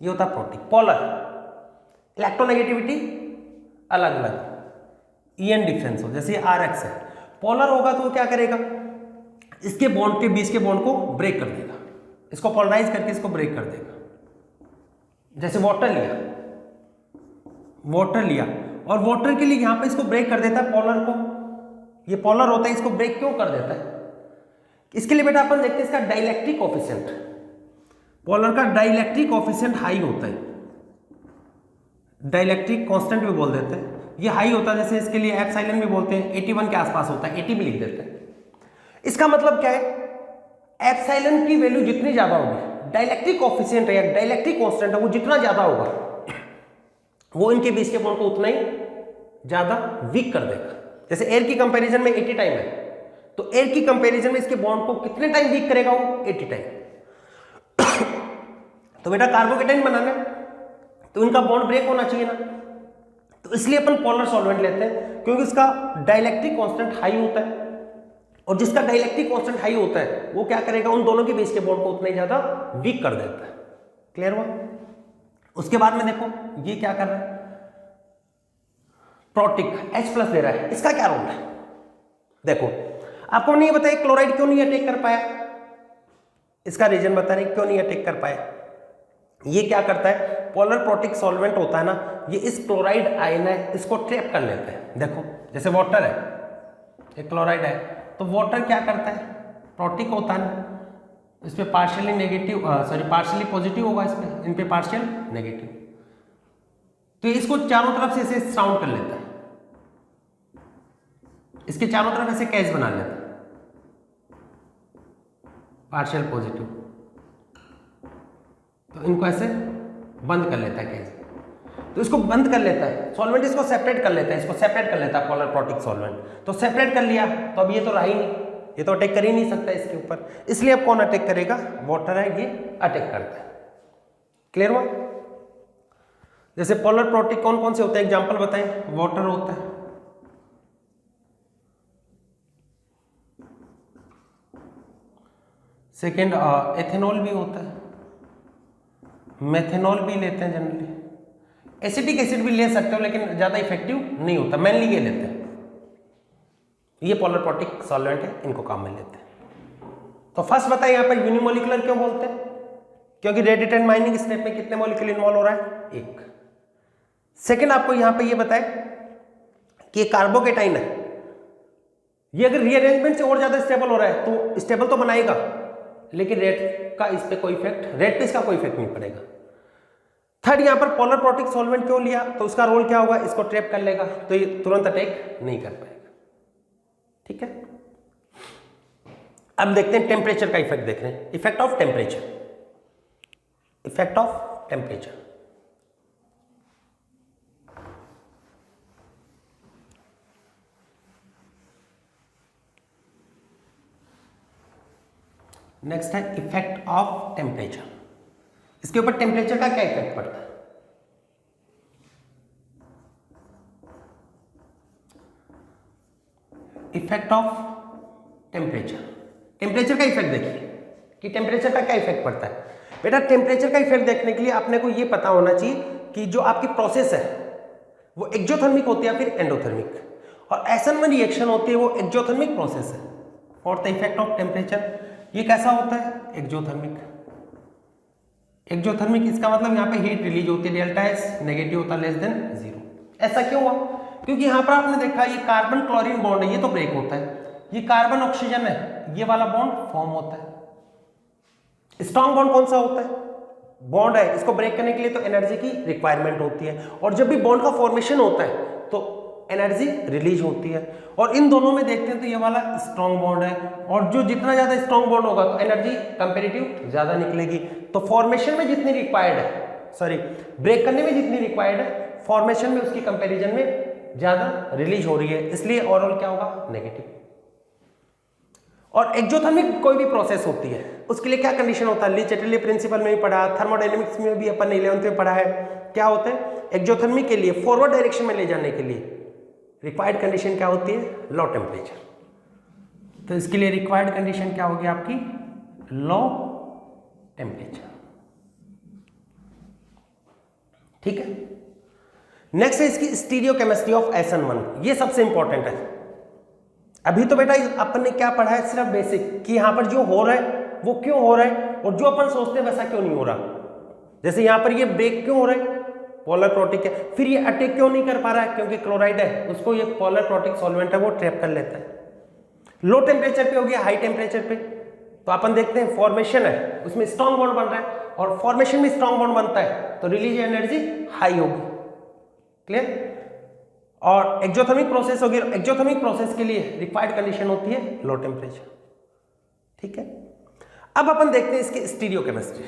ये होता है प्रोटिक। पोलर इलेक्ट्रोनेगेटिविटी अलग अलग, EN डिफरेंस हो, जैसे RX है, पोलर होगा तो वो क्या करेगा, इसके बॉन्ड के बीच के बॉन्ड को ब्रेक कर देगा, इसको पोलराइज करके इसको ब्रेक कर देगा। जैसे वाटर लिया और वाटर के लिए यहां पे इसको ब्रेक कर देता है, पोलर को, ये पोलर होता है, इसको ब्रेक क्यों कर देता है, इसके लिए बेटा अपन देखते हैं इसका डाइलेक्ट्रिक कोफिशिएंट। पोलर का डाइलेक्ट्रिक कोफिशिएंट हाई होता है, डाइलेक्ट्रिक कांस्टेंट भी बोल देते हैं, ये हाई होता है, जैसे इसके लिए एप्सिलॉन भी बोलते हैं, 81 के आसपास होता है, 80 भी लिख देते हैं। इसका मतलब क्या है, एप्सिलॉन की वैल्यू जितनी ज्यादा होगी, डाइलेक्ट्रिक कोफिशिएंट है या डाइलेक्ट्रिक कांस्टेंट है वो जितना ज्यादा होगा, वो इनके बीच के बॉन्ड को उतना ही ज्यादा वीक कर देगा। जैसे एयर की कंपैरिजन में 80 टाइम है, तो एयर की कंपैरिजन में इसके बॉन्ड को कितने टाइम वीक करेगा वो, 80 टाइम। तो बेटा कार्बोकेटाइन बनाने तो इनका बॉन्ड ब्रेक होना चाहिए ना, तो इसलिए अपन पोलर सॉल्वेंट लेते हैं, क्योंकि इसका डाइलेक्ट्रिक कांस्टेंट हाई होता है, और जिसका डाइलेक्ट्रिक कांस्टेंट हाई होता है वो क्या करेगा, उन दोनों के बीच के बॉन्ड को उतना ही ज्यादा वीक कर देता है। क्लियर हुआ। उसके बाद में देखो ये क्या कर रहा है, प्रोटिक H+ ले रहा है, इसका क्या रोल है, देखो आपको नहीं बताया क्लोराइड क्यों नहीं अटैक कर पाया, इसका रीजन बता रहे क्यों नहीं अटैक कर पाया। ये क्या करता है, पोलर प्रोटिक सॉल्वेंट होता है ना, ये इस क्लोराइड आयन है इसको ट्रैप कर लेता है। देखो जैसे वाटर है, ये क्लोराइड है, तो वाटर क्या करता है, प्रोटिक होता है ना, इस पे पार्शियली नेगेटिव पार्शियली पॉजिटिव होगा, इस पे इन पे पार्शियल नेगेटिव, तो इसको चारों तरफ से ऐसे साउंड कर लेता है, इसके चारों तरफ ऐसे कैच बना लेता है, पार्शियल पॉजिटिव, तो इनको ऐसे बंद कर लेता है कैच, तो इसको बंद कर लेता है सॉल्वेंट, इसको सेपरेट कर लेता है, इसको सेपरेट कर लेता है पोलर प्रोटिक सॉल्वेंट। तो सेपरेट कर लिया तो अब ये तो रहा ही नहीं, ये तो अटैक कर ही नहीं सकता इसके ऊपर, इसलिए अब कौन अटैक करेगा, वाटर है, ये अटैक करता है। क्लियर हुआ। जैसे पोलर प्रोटिक कौन कौन से होते हैं, एग्जांपल बताएं। वाटर होता है, सेकेंड एथेनॉल भी होता है, मेथेनॉल भी लेते हैं जनरली, एसिटिक एसिड भी ले सकते हो लेकिन ज्यादा इफेक्टिव नहीं होता, मेनली ये लेते हैं। ये पोलर प्रोटिक सॉल्वेंट है, इनको काम में लेते हैं। तो फर्स्ट बताइए यहाँ पर यूनिमोलिकुलर क्यों बोलते हैं? क्योंकि रेडिएटेड माइनिंग स्टेप में कितने मॉलिक्यूल इन्वॉल्व हो रहा है? एक। सेकेंड आपको यहाँ पे ये बताए कि ये कार्बोकेटाइन है, ये अगर रीअरेंजमेंट से और ज्यादा स्टेबल हो रहा है तो स्टेबल तो बनाएगा, लेकिन रेट का इस पे कोई इफेक्ट, रेट पे इसका कोई इफेक्ट नहीं पड़ेगा। थर्ड यहाँ पर पोलर प्रोटिक सॉल्वेंट क्यों लिया? तो उसका रोल क्या होगा? इसको ट्रैप कर लेगा, तो ये तुरंत अटैक नहीं कर पाएगा। ठीक है, अब देखते हैं टेम्परेचर का इफेक्ट देख रहे हैं। Effect of temperature, effect of temperature. Next है इफेक्ट ऑफ टेम्परेचर। इसके ऊपर टेम्परेचर का क्या इफेक्ट पड़ता है? इफेक्ट ऑफ टेम्परेचर, टेम्परेचर का इफेक्ट देखिए कि टेम्परेचर का क्या इफेक्ट पड़ता है। बेटा टेम्परेचर का इफेक्ट देखने के लिए आपने को ये पता होना चाहिए कि जो आपकी प्रोसेस है वो एक्सोथर्मिक होती है या फिर एंडोथर्मिक, और SN1 रिएक्शन होती है वो एक्सोथर्मिक प्रोसेस है। और द इफेक्ट ऑफ टेम्परेचर ये कैसा होता है? एक्सोथर्मिक। एक्सोथर्मिक इसका मतलब यहाँ पे हीट रिलीज होती है, डेल्टा एस नेगेटिव होता है, लेस देन 0। ऐसा क्यों हुआ? क्योंकि यहाँ पर आपने देखा ये कार्बन क्लोरीन बॉन्ड है, ये तो ब्रेक होता है, ये कार्बन ऑक्सीजन है, ये वाला बॉन्ड फॉर्म होता है। स्ट्रॉन्ग बॉन्ड कौन सा होता है? बॉन्ड है, इसको ब्रेक करने के लिए तो एनर्जी की रिक्वायरमेंट होती है, और जब भी बॉन्ड का फॉर्मेशन होता है तो एनर्जी रिलीज होती है। और इन दोनों में देखते हैं तो ये वाला स्ट्रॉन्ग बॉन्ड है, और जो जितना ज्यादा स्ट्रॉन्ग बॉन्ड होगा तो एनर्जी कंपेरेटिव ज्यादा निकलेगी। तो फॉर्मेशन में जितनी रिक्वायर्ड है, सॉरी ब्रेक करने में जितनी रिक्वायर्ड है, फॉर्मेशन में उसकी कंपैरिजन में ज्यादा रिलीज हो रही है, इसलिए ओवरऑल क्या होगा? नेगेटिव। और एक्सोथर्मिक कोई भी प्रोसेस होती है उसके लिए क्या कंडीशन होता है? ली चैटरले प्रिंसिपल में भी पढ़ा, थर्मोडायनेमिक्स में भी अपन 11th में पढ़ा है। क्या होता है? एक्सोथर्मिक के लिए फॉरवर्ड डायरेक्शन में ले जाने के लिए रिक्वायर्ड कंडीशन क्या होती है? Low temperature. तो इसके लिए रिक्वायर्ड कंडीशन क्या होगी आपकी? Low temperature. ठीक है, नेक्स्ट है इसकी स्टीरियोकेमिस्ट्री ऑफ SN1। ये सबसे इंपॉर्टेंट है। अभी तो बेटा अपन ने क्या पढ़ा है? सिर्फ बेसिक कि यहां पर जो हो रहा है वो क्यों हो रहा है, और जो अपन सोचते हैं वैसा क्यों नहीं हो रहा। जैसे यहां पर ये ब्रेक क्यों हो रहा है? पोलर प्रोटिक है। फिर ये अटैक क्यों नहीं कर पा रहा है? क्योंकि क्लोराइड है, उसको ये पोलर प्रोटिक सॉल्वेंट है वो ट्रैप कर लेता है। लो टेम्परेचर पे हो गया, हाई टेम्परेचर पे तो अपन देखते हैं फॉर्मेशन है, उसमें स्ट्रॉन्ग बॉन्ड बन रहा है, और फॉर्मेशन में स्ट्रॉन्ग बॉन्ड बनता है तो रिलीज एनर्जी हाई होगी। क्लियर? और एक्सोथर्मिक प्रोसेस होगी, एक्सोथर्मिक प्रोसेस के लिए रिक्वायर्ड कंडीशन होती है लो टेम्परेचर। ठीक है, अब अपन देखते हैं इसकी स्टीरियोकेमिस्ट्री।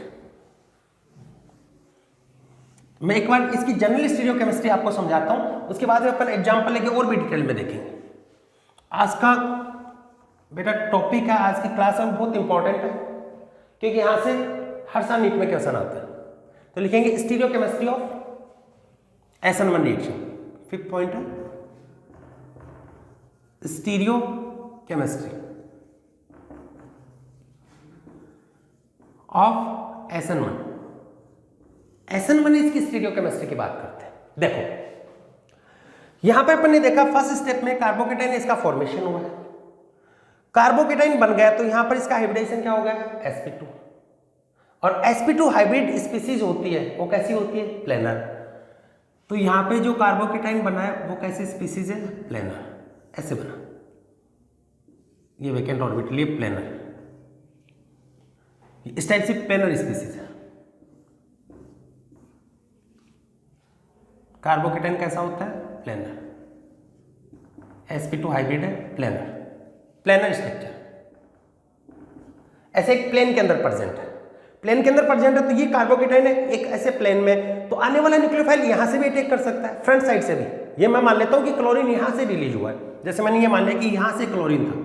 मैं एक बार इसकी जनरल स्टीरियोकेमिस्ट्री आपको समझाता हूं, उसके बाद में अपन एग्जांपल लेके और भी डिटेल में देखेंगे। आज का बेटा टॉपिक है, आज की क्लास में बहुत इंपॉर्टेंट है, क्योंकि यहां से हर साल नीट में क्वेश्चन आते हैं। तो लिखेंगे stereochemistry of SN1 reaction. Fifth point है स्टीरियोकेमिस्ट्री ऑफ SN1। SN1 इसकी स्टीरियोकेमिस्ट्री की बात करते हैं। देखो यहां पे अपन ने देखा फर्स्ट स्टेप में कार्बोकेटाइन इसका फॉर्मेशन हुआ है, कार्बोकेटाइन बन गया तो यहां पर इसका हाइब्रिडेशन क्या हो गया? sp2। और sp2 हाइब्रिड स्पीसीज होती है, वो कैसी होती है? प्लेनर। तो यहां पे जो कार्बोकेटाइन बना है वो कैसी स्पीसीज है? प्लेनर। ऐसे बना, ये वेकेंट ऑर्बिटल, ये प्लेनर, इस टाइप से प्लेनर स्पीसीज है। कार्बोकेटाइन कैसा होता है? प्लेनर। sp2 हाइब्रिड है, प्लेनर, प्लेनर स्ट्रक्चर। ऐसे एक प्लेन के अंदर प्रेजेंट है, प्लेन के अंदर प्रेजेंट है तो ये कार्बोकेटाइन है एक ऐसे प्लेन में, तो आने वाला न्यूक्लियोफाइल यहां से भी अटैक कर सकता है, फ्रंट साइड से भी। ये मैं मान लेता हूं कि क्लोरीन यहां से रिलीज हुआ है, जैसे मैंने ये मान लिया कि यहां से क्लोरीन था,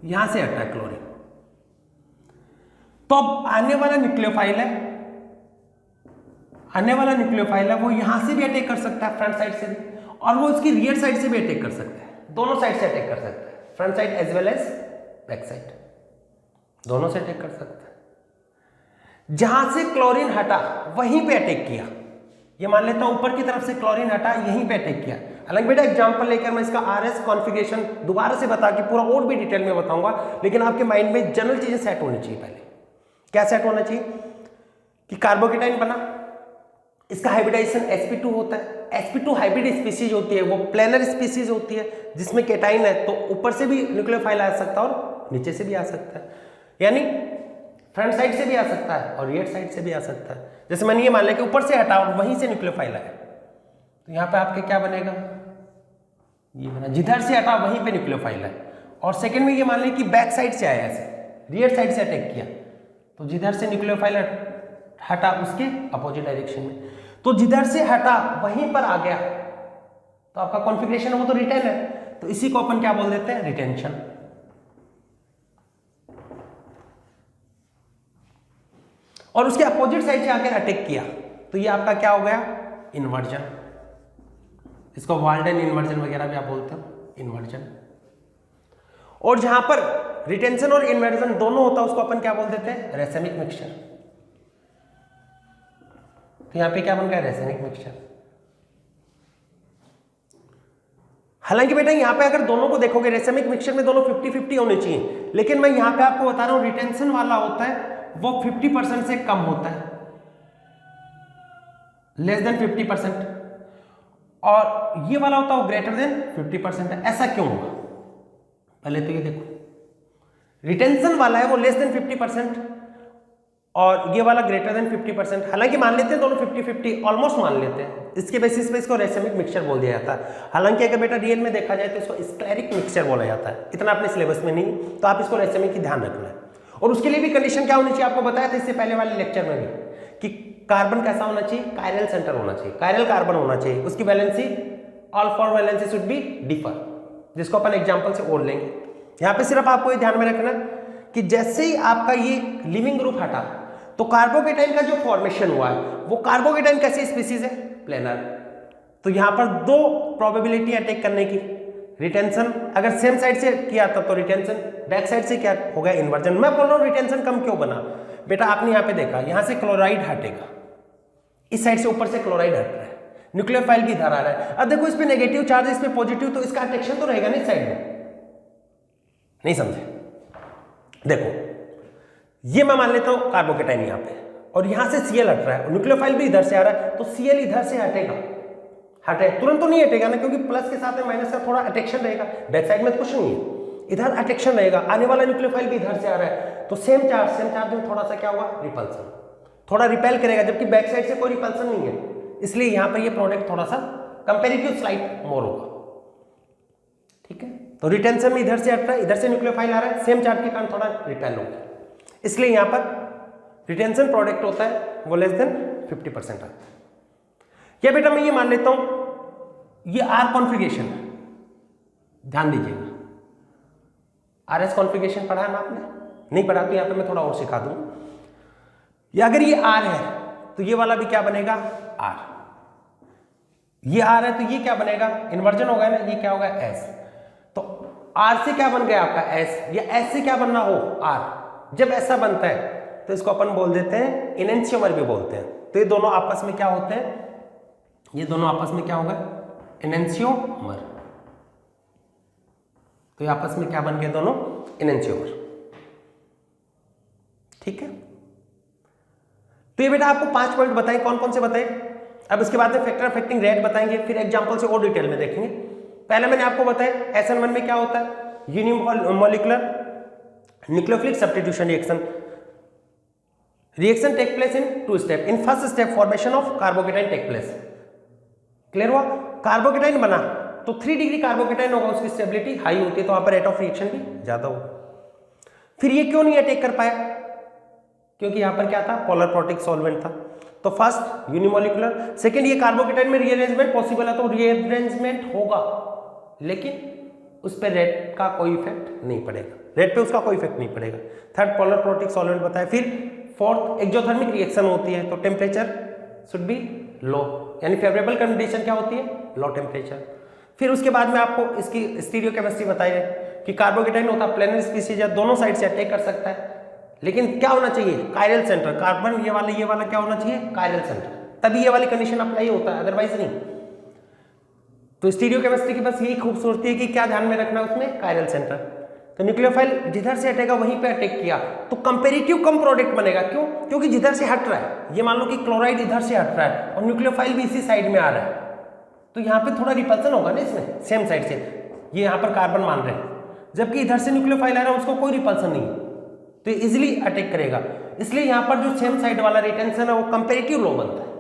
यहां से हटा क्लोरीन, तो अब आने वाला न्यूक्लियोफाइल है, आने वाला न्यूक्लियोफाइल है वो यहां से भी अटैक कर सकता है, फ्रंट साइड से भी, और वो इसकी रियर साइड से भी अटैक कर सकता है, दोनों साइड से अटैक कर सकता है, front side as well as back side, दोनों से अटैक कर सकता है। जहां से क्लोरीन हटा वहीं पे अटैक किया, ये मान लेता हूं ऊपर की तरफ से क्लोरीन हटा यहीं पे अटैक किया, हालांकि बेटा एग्जांपल लेकर मैं इसका आरएस कॉन्फ़िगरेशन दोबारा से बता के पूरा और भी डिटेल में बताऊंगा, लेकिन आपके माइंड में जनरल चीजें सेट होनी चाहिए। पहले क्या सेट होना चाहिए कि कार्बोकेटाइन बना, इसका हाइब्रिडाइजेशन sp2 होता है। sp2 हाइब्रिड स्पीसीज होती है, वो प्लेनर स्पीसीज होती है जिसमें केटाइन है, तो ऊपर से भी न्यूक्लियोफाइल आ सकता है और नीचे से भी आ सकता है, यानी फ्रंट साइड से भी आ सकता है और रियर साइड से भी आ सकता है। जैसे मैंने ये मान लिया कि ऊपर से हटा और वहीं से न्यूक्लियोफाइल आया, तो यहाँ पे आपके क्या बनेगा, ये बना जिधर से हटा वहीं पे न्यूक्लियोफाइल है। और सेकंड में ये मान लिया कि बैक साइड से आया, ऐसे रियर साइड से अटैक किया, तो जिधर से न्यूक्लियोफाइल हटा उसके अपोजिट डायरेक्शन में, तो जिधर से हटा वहीं पर आ गया, तो आपका कॉन्फ़िगरेशन वो तो रिटेन है, तो इसी को अपन क्या बोल देते हैं, रिटेंशन। और उसके अपोजिट साइड से आकर अटैक किया, तो ये आपका क्या हो गया, इन्वर्जन। इसको वाल्डन इन्वर्जन वगैरह भी आप बोलते हो, इन्वर्जन। और जहां पर रिटेंशन और इन्वर्जन दोनों होता है उसको अपन क्या बोल देते हैं, रेसेमिक मिक्सचर। तो यहां पे क्या बन गया, रेसेमिक मिक्सचर। हालांकि बेटा यहां पे अगर दोनों को देखोगे, रेसेमिक मिक्सचर में दोनों 50-50 होने चाहिए, लेकिन मैं यहां पे आपको बता रहा हूं रिटेंशन वाला होता है वो 50% से कम होता है, लेस देन 50%, और ये वाला होता है वो ग्रेटर देन 50% है। ऐसा क्यों होगा, पहले तो ये देखो, रिटेंशन वाला है वो लेस देन 50% और ये वाला ग्रेटर देन 50%। हालांकि मान लेते हैं दोनों 50-50, ऑलमोस्ट मान लेते हैं, इसके बेसिस पे इसको रेसेमिक मिक्सचर बोल दिया जाता है। हालांकि अगर बेटा रियल में देखा जाए तो इसको स्क्लेरिक मिक्सचर बोला जाता है, इतना अपने सिलेबस में नहीं, तो आप इसको रेसेमिक की ध्यान रखना है। और उसके लिए भी कंडीशन क्या होनी चाहिए, आपको बताया था इससे पहले वाले लेक्चर में भी, कि कार्बन कैसा होना चाहिए, कायरल सेंटर होना चाहिए, कायरल कार्बन होना चाहिए, उसकी valency all four valency should be differ, जिसको अपन एग्जांपल से और लेंगे। यहां पे सिर्फ आपको ये ध्यान में रखना कि जैसे ही आपका ये लिविंग ग्रुप हटा, तो कार्बोकेटाइन का जो फॉर्मेशन हुआ है वो कार्बोकेटाइन कैसी स्पीसीज है, प्लेनर। तो यहां पर दो प्रोबेबिलिटी अटैक करने की, रिटेंशन अगर सेम साइड से किया तब तो रिटेंशन, बैक साइड से क्या हो गया, इन्वर्जन। मैं बोल रहा हूं रिटेंशन कम क्यों बना, बेटा आपने यहां पे देखा, यहां से क्लोराइड हटेगा, इस साइड से ऊपर से क्लोराइड हट रहा है, न्यूक्लियोफाइल भी इधर आ रहा है। अब देखो इस पे नेगेटिव चार्ज, इस पे पॉजिटिव, तो इसका अट्रैक्शन तो रहेगा नहीं साइड में, नहीं समझे। देखो ये मैं मान लेता हूं कार्बोकेटाइन यहां पे, और यहां से Cl हट रहा है और न्यूक्लियोफाइल भी इधर से आ रहा है, तो Cl इधर से हटेगा, हटे तुरंत तो नहीं हटेगा ना, क्योंकि प्लस के साथ में माइनस का थोड़ा अट्रैक्शन रहेगा, बैक साइड में तो कुछ नहीं है, इधर अट्रैक्शन रहेगा, आने वाला न्यूक्लियोफाइल भी इधर से आ रहा है, तो सेम चार्ज में थोड़ा सा क्या होगा, रिपल्सन, थोड़ा रिपेल करेगा, जबकि बैक साइड से कोई रिपल्सन नहीं है, इसलिए यहां पर ये प्रोडक्ट थोड़ा सा कंपेरेटिव स्लाइट मोर होगा। ठीक है, तो रिटेंशन में इधर से हट रहा है, इधर से न्यूक्लियोफाइल आ रहा है, सेम चार्ज के कारण थोड़ा रिपेल होगा, इसलिए यहां पर रिटेंशन प्रोडक्ट होता है वो लेस देन 50% आता है। क्या बेटा मैं ये मान लेता हूं ये आर कॉन्फ़िगरेशन है, ध्यान दीजिएगा, आरएस कॉन्फ़िगरेशन पढ़ा है ना आपने, नहीं पढ़ा तो यहां पे मैं थोड़ा और सिखा दूं। या अगर ये आर है तो ये वाला भी क्या बनेगा, आर, ये आर है तो ये क्या बनेगा, इन्वर्जन होगा ना, ये क्या होगा, एस। तो आर से क्या बन गया आपका एस, या एस से क्या बनना हो, आर। जब ऐसा बनता है तो इसको अपन बोल देते हैं इनेंशियोमर भी बोलते हैं। तो ये दोनों आपस में क्या होते हैं, ये दोनों आपस में क्या होगा, इनेंशियोमर। तो ये आपस में क्या बन गए दोनों, इनेंशियोमर। ठीक है, तो ये बेटा आपको 5 पॉइंट बताए, कौन कौन से बताए। अब इसके बाद में फैक्टर अफेक्टिंग रेट बताएंगे, फिर एग्जांपल से और डिटेल में देखेंगे। पहले मैंने आपको बताया SN1 में क्या होता है, unimolecular nucleophilic substitution reaction take place in 2 step. In first step formation of carbocation take place. Clear हुआ, कार्बोकेटाइन बना तो 3 डिग्री कार्बोकेटाइन होगा, उसकी स्टेबिलिटी हाई होती है, तो वहां पर रेट ऑफ रिएक्शन भी ज्यादा होगा। फिर ये क्यों नहीं अटैक कर पाया, क्योंकि यहां पर क्या था, पोलर प्रोटिक सॉल्वेंट था। तो फर्स्ट यूनिमोलिकुलर, सेकंड ये कार्बोकेटाइन में रीअरेंजमेंट पॉसिबल है, तो रीअरेंजमेंट होगा, लेकिन उस पर रेट का कोई इफेक्ट नहीं पड़ेगा, रेट पे उसका कोई इफेक्ट नहीं पड़ेगा। थर्ड पोलर प्रोटिक सॉल्वेंट बताया। फिर फोर्थ एक्सोथर्मिक रिएक्शन होती है, तो टेम्परेचर शुड बी लो, यानी फेवरेबल कंडीशन क्या होती है, लो टेम्परेचर। फिर उसके बाद में आपको इसकी स्टीरियोकेमिस्ट्री बताई है कि कार्बोकेटाइन होता है प्लेनर स्पीसीज है, दोनों साइड से अटैक कर सकता है, लेकिन क्या होना चाहिए, कायरल सेंटर। कार्बन ये वाला क्या होना चाहिए, कायरल सेंटर, तभी ये वाली कंडीशन अप्लाई होता है, अदरवाइज नहीं। तो स्टीरियोकेमिस्ट्री की बस यही खूबसूरती है कि क्या ध्यान में रखना उसमें, कायरल सेंटर। तो न्यूक्लियोफाइल जिधर से हटेगा वहीं पे अटैक किया तो कंपेरेटिव कम प्रोडक्ट बनेगा। क्यों? क्योंकि जिधर से हट रहा है, ये मान लो कि क्लोराइड इधर से हट रहा है और न्यूक्लियोफाइल भी इसी साइड में आ रहा है, तो यहाँ पे थोड़ा रिपल्सन होगा ना इसमें, सेम साइड से। ये यहाँ पर कार्बन मान रहे हैं, जबकि इधर से न्यूक्लियोफाइल आ रहा है, उसको कोई रिपल्सन नहीं है, तो इजिली अटैक करेगा। इसलिए यहाँ पर जो सेम साइड वाला रिटेंशन है वो कंपेरेटिव लो बनता है।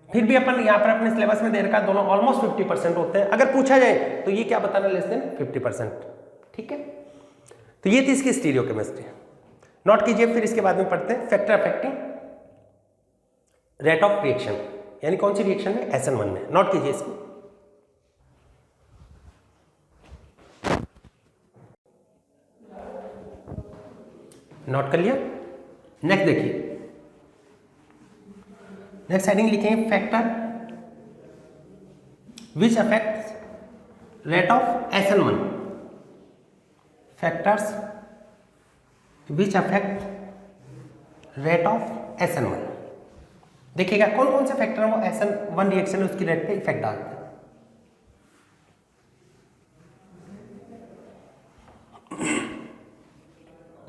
फिर भी अपन यहाँ पर अपने सिलेबस में दे रखा है दोनों ऑलमोस्ट 50% होते हैं। अगर पूछा जाए तो ये क्या बताना, लेस देन 50%। ठीक है, तो ये थी इसकी स्टीरियोकेमिस्ट्री। नोट कीजिए, फिर इसके बाद में पढ़ते हैं factor affecting rate of reaction, यानी कौन सी रिएक्शन में, SN1 में। नोट कीजिए इसको। नोट कर लिया। नेक्स्ट देखिए, नेक्स्ट हेडिंग लिखेंगे factor which affects rate of SN1, factors which affect rate of SN1। देखिएगा कौन कौन से फैक्टर हैं वो SN1 रिएक्शन में उसकी रेट पे इफेक्ट डालते हैं।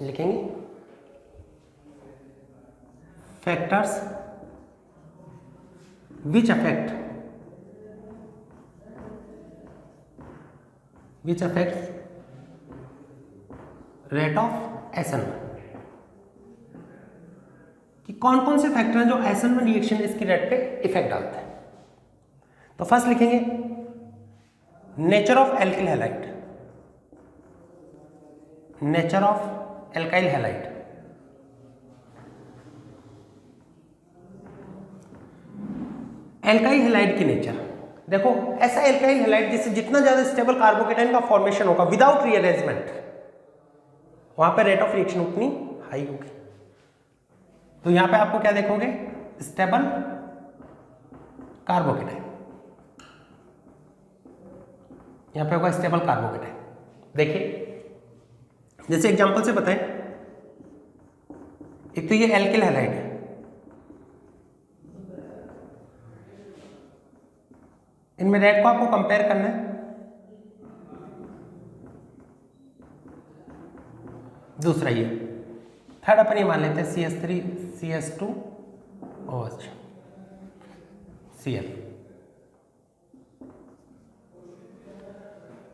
लिखेंगे factors which affect rate of SN1, कि कौन कौन से फैक्टर हैं जो SN1 रिएक्शन इसकी रेट पे इफेक्ट डालते हैं। तो फर्स्ट लिखेंगे nature of alkyl halide, nature of alkyl halide. Alkyl halide की नेचर देखो, ऐसा एल्काइल हैलाइड जिससे जितना ज्यादा स्टेबल कार्बोकेटाइन का फॉर्मेशन होगा विदाउट रीअरेंजमेंट, वहां पर रेट ऑफ रिएक्शन उतनी हाई होगी। तो यहां पे आपको क्या देखोगे, स्टेबल कार्बोकेटाइन, यहां पे होगा स्टेबल कार्बोकेटाइन। देखिए जैसे एग्जांपल से बताएं, एक तो ये एल्किल हैलाइड है, इनमें रेट को आपको कंपेयर करना है। दूसरा ये थर्ड अपन ये मान लेते हैं CH3 CH2 OH Cl।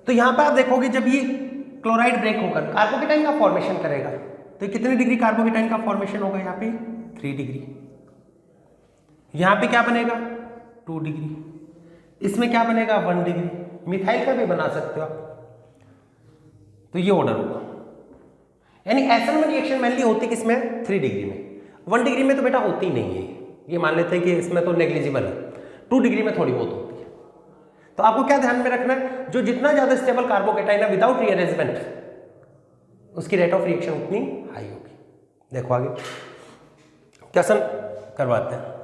तो यहां पर आप देखोगे जब ये क्लोराइड ब्रेक होकर कार्बोकेटाइन का फॉर्मेशन करेगा तो कितने डिग्री कार्बोकेटाइन का फॉर्मेशन होगा, यहाँ पे 3 डिग्री, यहां पे क्या बनेगा 2 डिग्री, इसमें क्या बनेगा 1 डिग्री, मिथाइल का भी बना सकते हो आप। तो ये ऑर्डर होगा, यानी SN1 रिएक्शन मेनली होती किसमें, 3 डिग्री में। 1 डिग्री में तो बेटा होती नहीं है, ये मान लेते हैं कि इसमें तो नेग्लिजिबल है। 2 डिग्री में थोड़ी बहुत होती है। तो आपको क्या ध्यान में रखना है, जो जितना ज्यादा स्टेबल कार्बोकेटाइन है विदाउट रीअरेंजमेंट, उसकी रेट ऑफ रिएक्शन उतनी हाई होगी। देखो आगे क्वेश्चन करवाते हैं।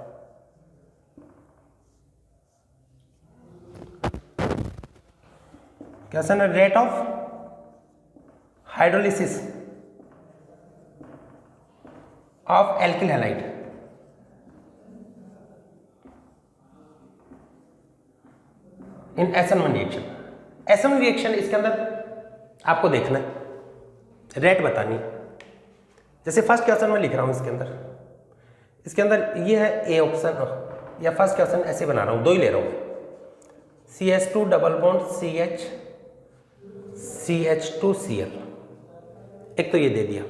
क्वेश्चन है rate of hydrolysis of alkyl halide in SN1 reaction. SN1 reaction इसके अंदर आपको देखना है, रेट बतानी। जैसे फर्स्ट क्वेश्चन में लिख रहा हूं, इसके अंदर ये है ए ऑप्शन, या फर्स्ट क्वेश्चन ऐसे बना रहा हूं, 2 ही ले रहा हूं, CH2 double bond CH CH2Cl, एक तो ये दे दिया।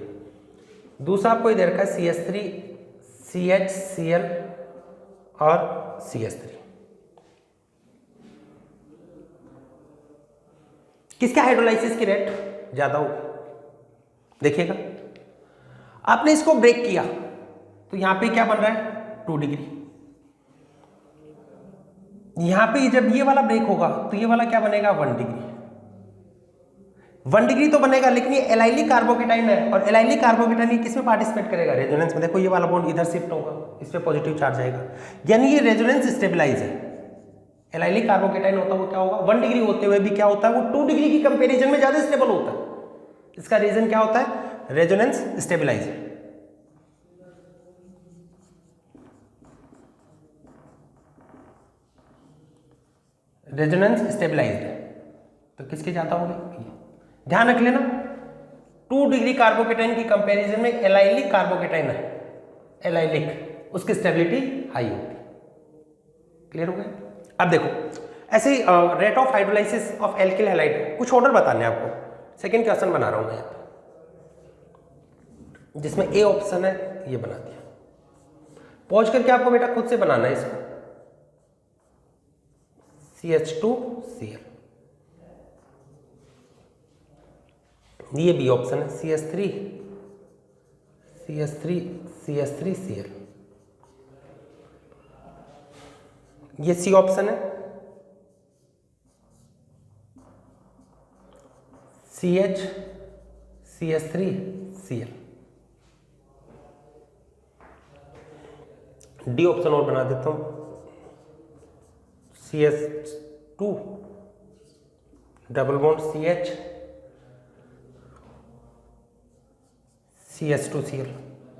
दूसरा आपको ये दे रखा है CH3 CHCl और CH3। किसके हाइड्रोलाइसिस की रेट ज्यादा होगी, देखिएगा। आपने इसको ब्रेक किया तो यहां पे क्या बन रहा है 2 डिग्री, यहां पे जब ये वाला ब्रेक होगा तो ये वाला क्या बनेगा 1 डिग्री। 1 डिग्री तो बनेगा, लेकिन ये एलाइलिक कार्बोकेटाइन है, और एलाइलिक कार्बोकेटाइन ये किस में पार्टिसिपेट करेगा, रेजोनेंस में। देखो ये वाला बॉन्ड इधर शिफ्ट होगा, इस पे पॉजिटिव चार्ज आएगा, यानी ये रेजोनेंस स्टेबलाइज है। एलाइलिक कार्बोकेटाइन होता है वो क्या होगा, 1 डिग्री होते हुए भी क्या होता है, वो 2 डिग्री की कंपेरिजन में ज्यादा स्टेबल होता है। इसका रीजन क्या होता है, रेजोनेंस स्टेबलाइज। रेजोनेंस स्टेबलाइज्ड है तो किसके ज़्यादा होगी? ध्यान रख लेना 2 डिग्री कार्बोकेटाइन की कंपैरिजन में एलाइलिक कार्बोकेटाइन है, एलाइलिक, उसकी स्टेबिलिटी हाई होती है। क्लियर हो गया? अब देखो ऐसे ही rate of hydrolysis of alkyl halide, कुछ ऑर्डर बताने आपको, सेकेंड क्वेश्चन बना रहा हूं मैं यहाँ पे, जिसमें ए ऑप्शन है, ये बना दिया। पॉज करके आपको बेटा खुद से बनाना है इसको। CH2Cl, ये बी ऑप्शन है, CH3Cl, ये सी ऑप्शन है, CH3Cl। डी ऑप्शन और बना देता हूं, CH2 double bond CH CH2Cl।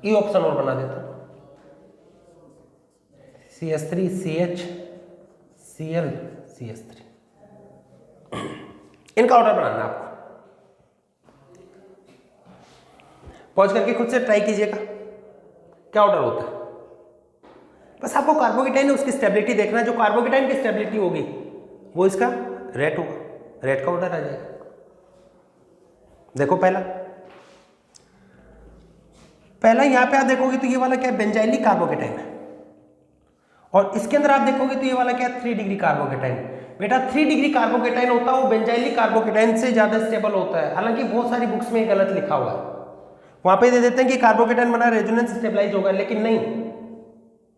E option और बना देता हूं, CH3CHCl CH3। इनका ऑर्डर बनाना है आपको। पॉज करके खुद से ट्राई कीजिएगा क्या ऑर्डर होता है। बस आपको कार्बोकेटाइन है उसकी स्टेबिलिटी देखना है, जो कार्बोकेटाइन की स्टेबिलिटी होगी वो इसका रेट होगा, रेट का ऑर्डर आ जाएगा। देखो पहला यहां पे आप देखोगे तो ये वाला क्या है, बेंजाइलिक कार्बोकेटाइन है, और इसके अंदर आप देखोगे तो ये वाला क्या है, 3 डिग्री कार्बोकेटाइन। बेटा 3 डिग्री कार्बोकेटाइन होता है वो बेंजाइलिक कार्बोकेटाइन से ज्यादा स्टेबल होता है। हालांकि बहुत सारी बुक्स में गलत लिखा हुआ है, वहां पे दे देते हैं कि कार्बोकेटाइन बना रेजोनेंस स्टेबलाइज होगा, लेकिन नहीं,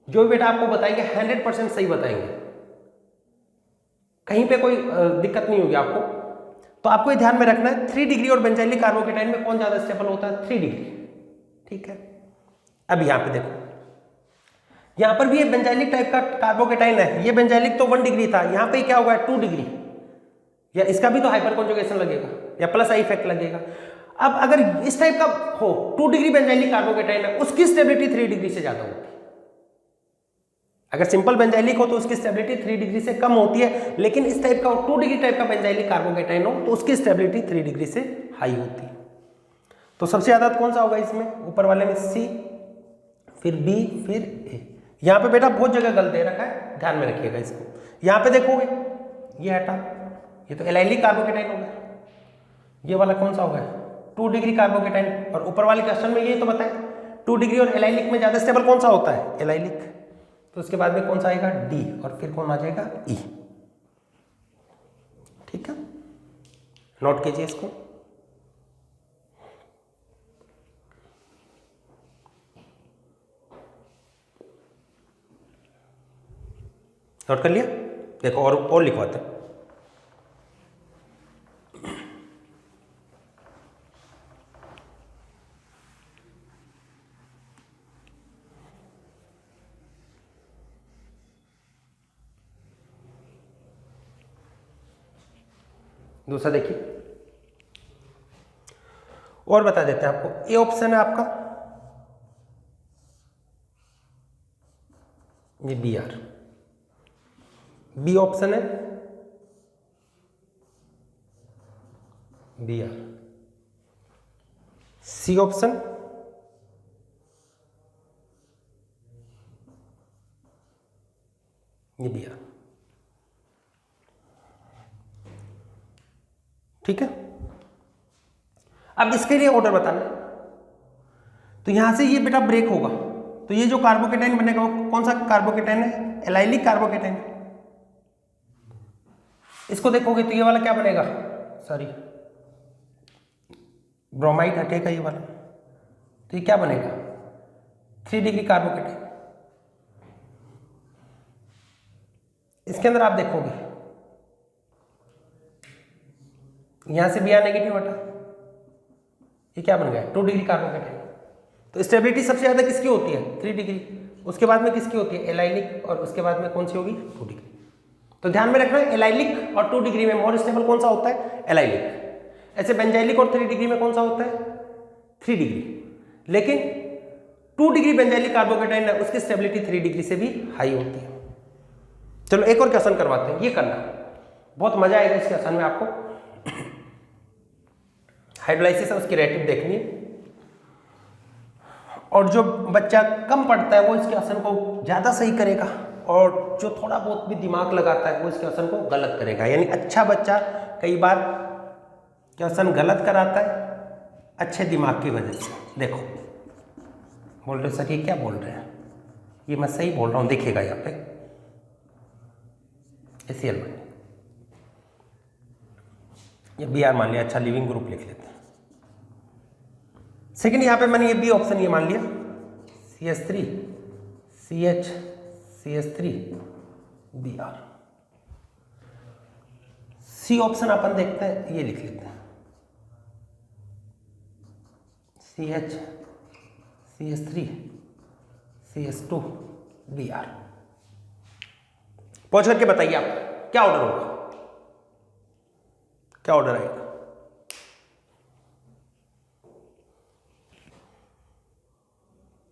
जो भी बेटा आपको बताएंगे 100% सही बताएंगे, कहीं पे कोई दिक्कत नहीं होगी आपको। तो आपको ये ध्यान में रखना है 3 डिग्री और बेंजाइलिक कार्बोकेटाइन में कौन ज्यादा स्टेबल होता है, 3 डिग्री। ठीक है, अब यहां पे देखो, यहां पर भी ये बेंजाइलिक टाइप का कार्बोकेटाइन है, ये बेंजाइलिक तो 1 डिग्री था, यहां पे क्या होगा 2 डिग्री, या इसका भी तो हाइपर कॉन्जुगेशन लगेगा या प्लस आई इफेक्ट लगेगा। अब अगर इस टाइप का हो 2 डिग्री बेंजाइलिक कार्बोकेटाइन है, उसकी स्टेबिलिटी 3 डिग्री से ज्यादा होती है। अगर सिंपल बेंजाइलिक हो तो उसकी स्टेबिलिटी 3 डिग्री से कम होती है, लेकिन इस टाइप का 2 डिग्री टाइप का बेंजाइलिक कार्बोकेटाइन हो तो उसकी स्टेबिलिटी 3 डिग्री से हाई होती है। तो सबसे ज्यादा कौन सा होगा इसमें, ऊपर वाले में सी, फिर बी, फिर ए। यहां पे बेटा बहुत जगह गलत दे रखा है, ध्यान में रखिएगा इसको। यहां पे देखोगे ये हटा, ये तो एलाइलिक कार्बोकेटाइन होगा, ये वाला कौन सा होगा 2 डिग्री कार्बोकेटाइन, और ऊपर वाले क्वेश्चन में ये तो बताए 2 डिग्री और एलाइलिक में ज्यादा स्टेबल कौन सा होता है, एलाइलिक। तो उसके बाद में कौन सा आएगा, डी, और फिर कौन आ जाएगा, ई। ठीक है, नोट कीजिए इसको। नोट कर लिया, देखो और लिखवाते हैं। दूसरा देखिए, और बता देते हैं आपको। ए ऑप्शन है आपका, ये बी आर, बी ऑप्शन है बी आर, सी ऑप्शन ये बी आर। ठीक है, अब इसके लिए ऑर्डर बताना। तो यहां से ये बेटा ब्रेक होगा, तो ये जो कार्बोकेटाइन बनेगा वो कौन सा कार्बोकेटाइन है, एलाइलिक कार्बोकेटाइन। इसको देखोगे तो ये वाला क्या बनेगा, सॉरी ब्रोमाइड हटेगा ये वाला, तो ये क्या बनेगा 3 डिग्री कार्बोकेटाइन। इसके अंदर आप देखोगे यहां से Br नेगेटिव हटा, ये क्या बन गया 2 डिग्री कार्बोकेटाइन। तो स्टेबिलिटी सबसे ज्यादा किसकी होती है 3 डिग्री, उसके बाद में किसकी होती है एलाइलिक, और उसके बाद में कौन सी होगी 2 डिग्री। तो ध्यान में रखना एलाइलिक और 2 डिग्री में मोर स्टेबल कौन सा होता है एलाइलिक। ऐसे बेंजाइलिक और 3 डिग्री में कौन सा होता है 3 डिग्री, लेकिन 2 डिग्री बेंजाइलिक कार्बोकेटाइन है उसकी स्टेबिलिटी 3 डिग्री से भी हाई होती है। चलो एक और क्वेश्चन करवाते हैं, ये करना बहुत मजा आएगा इसके आसान में आपको। हाइड्रोलाइसिस है उसकी रेटिव देखनी है, और जो बच्चा कम पढ़ता है वो इसके आसन को ज़्यादा सही करेगा, और जो थोड़ा बहुत भी दिमाग लगाता है वो इसके आसन को गलत करेगा। यानी अच्छा बच्चा कई बार क्या आसन गलत कराता है अच्छे दिमाग की वजह से। देखो बोल रहे सर ये क्या बोल रहे हैं, ये मैं सही बोल रहा हूँ, देखिएगा यहाँ पे ACL मान ये BR मान लिया, अच्छा लिविंग ग्रुप लिख लेते हैं। सेकंड यहाँ पे मैंने ये बी ऑप्शन ये मान लिया CH3 CH CH3 BR। C option अपन देखते हैं, ये लिख लेते हैं CH CH3 CH2 BR। पहुंच करके बताइए आप क्या ऑर्डर होगा, क्या ऑर्डर आएगा।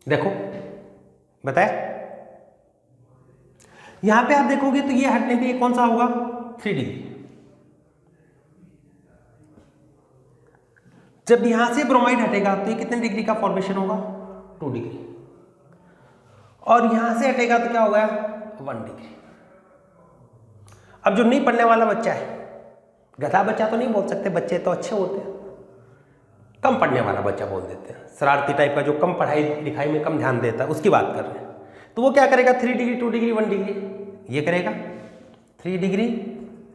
देखो बताए यहां पे आप देखोगे तो ये हटने पे ये कौन सा होगा 3 डिग्री। जब यहां से ब्रोमाइड हटेगा तो ये कितने डिग्री का फॉर्मेशन होगा 2 डिग्री, और यहां से हटेगा तो क्या होगा 1 डिग्री। अब जो नहीं पढ़ने वाला बच्चा है, गधा बच्चा तो नहीं बोल सकते, बच्चे तो अच्छे होते हैं, कम पढ़ने वाला बच्चा बोल देते हैं, शरारती टाइप का जो कम पढ़ाई लिखाई में कम ध्यान देता है उसकी बात कर रहे हैं। तो वो क्या करेगा 3 डिग्री 2 डिग्री 1 डिग्री ये करेगा, 3 डिग्री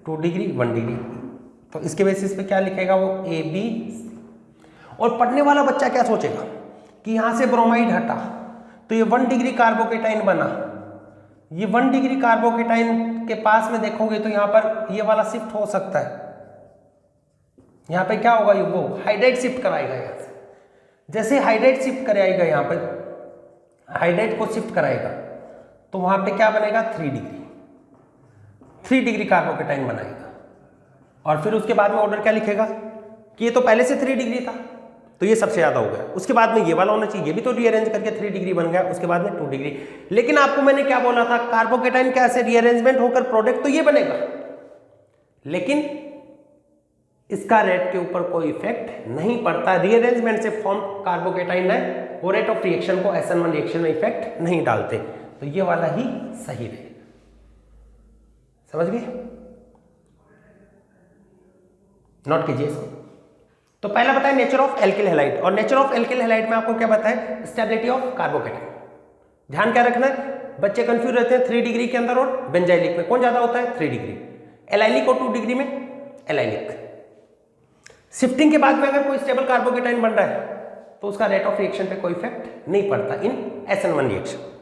2 डिग्री 1 डिग्री। तो इसके बेसिस पे क्या लिखेगा वो AB। और पढ़ने वाला बच्चा क्या सोचेगा कि यहां से ब्रोमाइड हटा तो ये 1 डिग्री कार्बोकेटाइन बना, ये 1 डिग्री कार्बोकेटाइन के पास में देखोगे तो यहां पर ये वाला शिफ्ट हो सकता है, यहां पे क्या होगा ये वो हाइड्राइड शिफ्ट कराएगा यहां से। जैसे हाइड्राइड शिफ्ट कराएगा यहां पे हाइड्राइड को शिफ्ट कराएगा तो वहां पे क्या बनेगा 3 डिग्री कार्बोकेटाइन बनाएगा। और फिर उसके बाद में ऑर्डर क्या लिखेगा कि ये तो पहले से 3 डिग्री था तो ये सबसे ज्यादा हो गया, उसके बाद में ये वाला होना चाहिए, ये भी तो रीअरेंज करके 3 डिग्री बन गया, उसके बाद में 2 डिग्री। लेकिन आपको मैंने क्या बोला था कार्बोकेटाइन का ऐसे रीअरेंजमेंट होकर प्रोडक्ट तो ये बनेगा, लेकिन इसका रेट के ऊपर कोई इफेक्ट नहीं पड़ता। रीअरेंजमेंट से फॉर्म कार्बोकेटाइन है वो रेट ऑफ रिएक्शन को SN1 रिएक्शन में इफेक्ट नहीं डालते, तो ये वाला ही सही रहेगा। समझ गए, नोट कीजिए इसको। तो पहला बताया नेचर ऑफ एल्किल हैलाइड, और नेचर ऑफ एल्किल हैलाइड में आपको क्या बताया स्टेबिलिटी ऑफ कार्बोकेटाइन। ध्यान क्या रखना है, बच्चे कंफ्यूज रहते हैं 3 डिग्री के अंदर और बेंजाइलिक में कौन ज्यादा होता है 3 डिग्री, एलाइलिक और 2 डिग्री में एलाइलिक। शिफ्टिंग के बाद में अगर कोई स्टेबल कार्बोकेटाइन बन रहा है तो उसका रेट ऑफ रिएक्शन पे कोई इफेक्ट नहीं पड़ता इन SN1 रिएक्शन।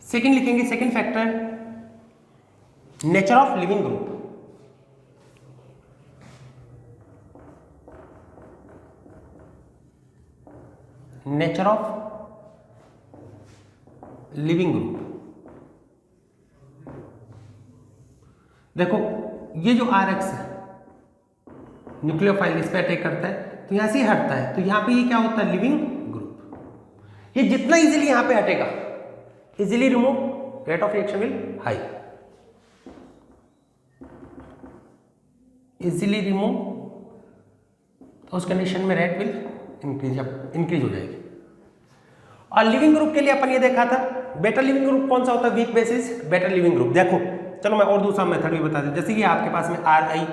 सेकंड लिखेंगे, second factor nature of leaving group. Nature of living group. देखो ये जो RX है न्यूक्लियोफाइल इस पे अटैक करता है तो यहां से हटता है, तो यहां पे ये क्या होता है लिविंग ग्रुप। ये जितना इजीली यहां पे हटेगा easily remove rate of reaction will high, easily remove तो उस कंडीशन में रेट विल इंक्रीज हो जाएगी। और लिविंग ग्रुप के लिए अपन ये देखा था बेटर लिविंग ग्रुप कौन सा होता है weak bases better leaving group. देखो चलो मैं और दूसरा मेथड भी बता दूं, जैसे कि आपके पास में RI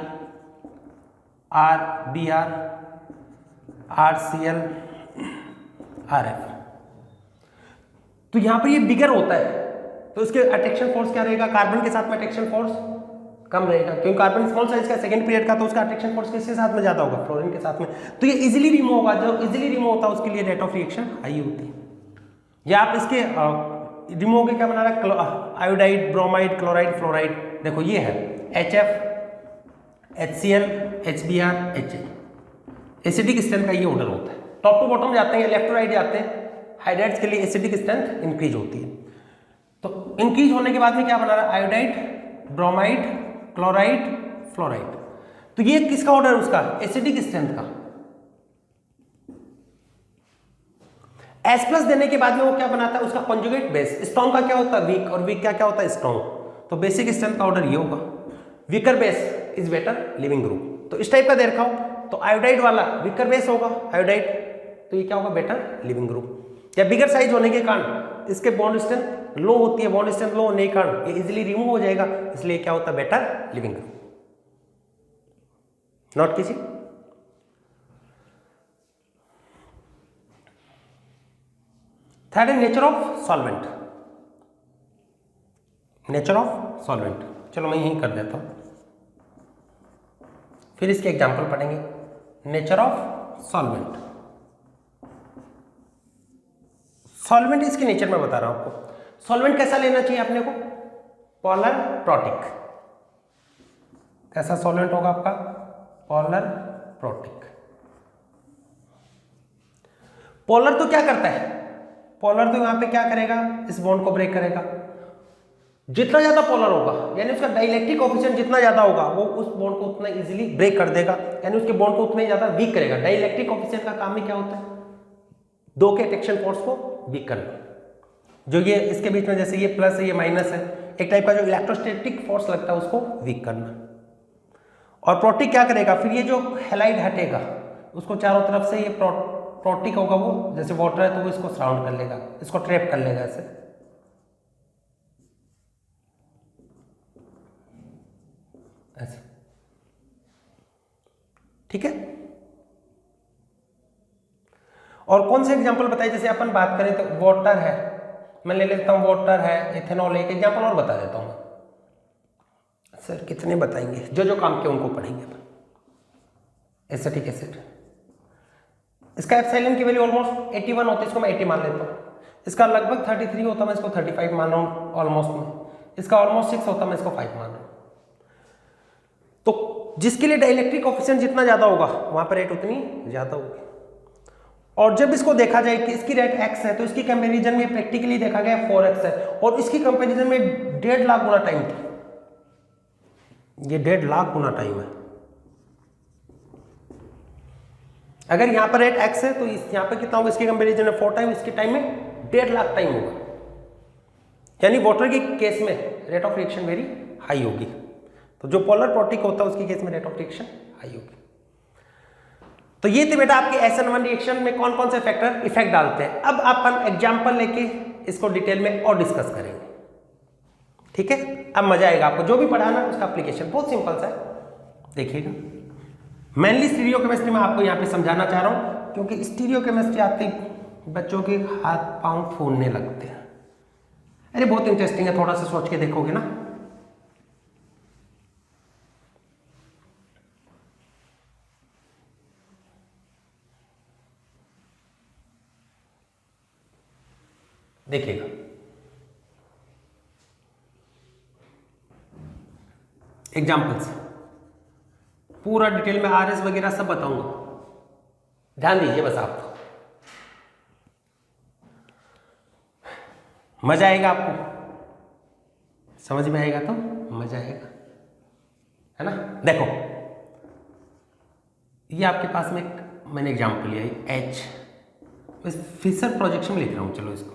RBR RCl RF, तो यहां पर ये बिगर होता है तो इसके अट्रैक्शन फोर्स क्या रहेगा, कार्बन के साथ में अट्रैक्शन फोर्स कम रहेगा, क्योंकि कार्बन स्मॉल साइज का सेकंड पीरियड का तो उसका अट्रैक्शन फोर्स किसके साथ में ज्यादा होगा फ्लोरीन के साथ में, तो ये इजीली रिमूव होगा। जो इजीली रिमूव होता है उसके लिए रेट ऑफ रिएक्शन हाई होती है। या आप इसके रिमूव के क्या बना रहा है आयोडाइड ब्रोमाइड क्लोराइड फ्लोराइड, देखो ये है HF HCl HBr HA, acidic strength का ये ऑर्डर होता है। टॉप टू बॉटम जाते हैं या लेफ्ट टू राइट जाते हैं, हाइड्राइड्स के लिए एसिडिक स्ट्रेंथ इंक्रीज होती है। तो इंक्रीज होने के बाद में क्या बना रहा है, आयोडाइड, ब्रोमाइड, क्लोराइड, फ्लोराइड। तो ये किसका ऑर्डर है, उसका एसिडिक स्ट्रेंथ का। S+ देने के बाद में वो क्या बनाता है, उसका कॉन्जुगेट बेस। स्ट्रॉन्ग का क्या होता है, वीक, और वीक का क्या होता है, स्ट्रॉन्ग। तो बेसिक स्ट्रेंथ का ऑर्डर ये होगा, weaker base is better leaving group. तो इस टाइप का दे रखा हो तो आयोडाइड वाला वीकर बेस होगा आयोडाइड, तो ये क्या होगा, बेटर लिविंग ग्रुप। या बिगर साइज होने के कारण इसके बॉन्ड स्ट्रेंथ लो होती है, बॉन्ड स्ट्रेंथ लो होने के कारण ये इजीली रिमूव हो जाएगा, इसलिए क्या होता है, बेटर लिविंग ग्रुप। नोट कीजिए। थर्ड है nature of solvent. Nature of solvent, चलो मैं यहीं कर देता हूं, फिर इसके एग्जांपल पढ़ेंगे। नेचर ऑफ सॉल्वेंट, सॉल्वेंट इसके नेचर में बता रहा हूं आपको। सॉल्वेंट कैसा लेना चाहिए अपने को, पोलर प्रोटिक। कैसा सॉल्वेंट होगा आपका, पोलर प्रोटिक। पोलर तो क्या करता है, पोलर तो यहां पे क्या करेगा, इस बॉन्ड को ब्रेक करेगा। जितना ज्यादा पोलर होगा यानी उसका डाइलेक्ट्रिक कोएफिशिएंट जितना ज्यादा होगा वो उस बॉन्ड को उतना इजीली ब्रेक कर देगा, यानी उसके बॉन्ड को उतना ही ज्यादा वीक करेगा। डाइलेक्ट्रिक कोएफिशिएंट का काम ही क्या होता है, दो के अट्रैक्शन फोर्स को वीक करना। जो ये इसके बीच में जैसे ये प्लस है ये माइनस है, एक टाइप का जो इलेक्ट्रोस्टैटिक फोर्स लगता है उसको वीक करना। और प्रोटिक क्या करेगा, फिर ये जो हैलाइड हटेगा उसको चारों तरफ से ये प्रोटिक होगा, वो जैसे वाटर है तो वो इसको सराउंड कर लेगा, इसको ट्रैप कर लेगा ऐसे। ऐसे ठीक है। और कौन से एग्जांपल बताइए, जैसे अपन बात करें तो वाटर है, मैं ले लेता हूं वाटर है, इथेनॉल, एक एग्जांपल और बता देता हूं मैं। सर कितने बताएंगे, जो जो काम के उनको पढ़ेंगे अपन। एसिटिक एसिड, इसका एप्सिलॉन की वैल्यू ऑलमोस्ट 81 होती है, इसको मैं 80 मान लेता हूँ। इसका लगभग 33 होता है, मैं इसको 35 मान रहा हूँ ऑलमोस्ट में। इसका ऑलमोस्ट 6 होता है, मैं इसको 5 मान रहा हूँ। तो जिसके लिए डाइलेक्ट्रिक कोएफिशिएंट जितना ज्यादा होगा वहां पर रेट उतनी ज्यादा होगी। और जब इसको देखा जाए कि इसकी रेट x है तो इसकी कंपैरिजन में प्रैक्टिकली देखा गया 4x है, और इसकी कंपैरिजन में 1.5 लाख गुना टाइम थी, ये 1.5 लाख गुना टाइम है। अगर यहां पर रेट x है तो यहां पर कितना होगा, इसके कंपैरिजन में 4 टाइम, इसके टाइम में 1.5 लाख टाइम होगा। यानी वाटर के केस में rate of reaction very high होगी, तो जो पोलर प्रोटिक होता है उसके केस में रेट ऑफ रिएक्शन हाई होगी। तो ये थे बेटा आपके SN1 रिएक्शन में कौन कौन से फैक्टर इफेक्ट डालते हैं। अब अपन एग्जांपल लेके इसको डिटेल में और डिस्कस करेंगे, ठीक है। अब मजा आएगा आपको, जो भी पढ़ाना उसका एप्लीकेशन बहुत सिंपल सा है, देखिएगा। मेनली स्टीरियो केमिस्ट्री में आपको यहाँ पे समझाना चाह रहा हूँ, क्योंकि स्टीरियो केमिस्ट्री आते बच्चों के हाथ पांव फूलने लगते हैं। अरे बहुत इंटरेस्टिंग है, थोड़ा सा सोच के देखोगे ना। देखिएगा, एग्जाम्पल्स पूरा डिटेल में RS वगैरह सब बताऊंगा, ध्यान दीजिए बस आप। मजा आएगा आपको, समझ में आएगा तो मजा आएगा, है ना। देखो ये आपके पास में मैंने एग्जाम्पल लिया है H, बस फिशर प्रोजेक्शन में लिख रहा हूँ। चलो इसको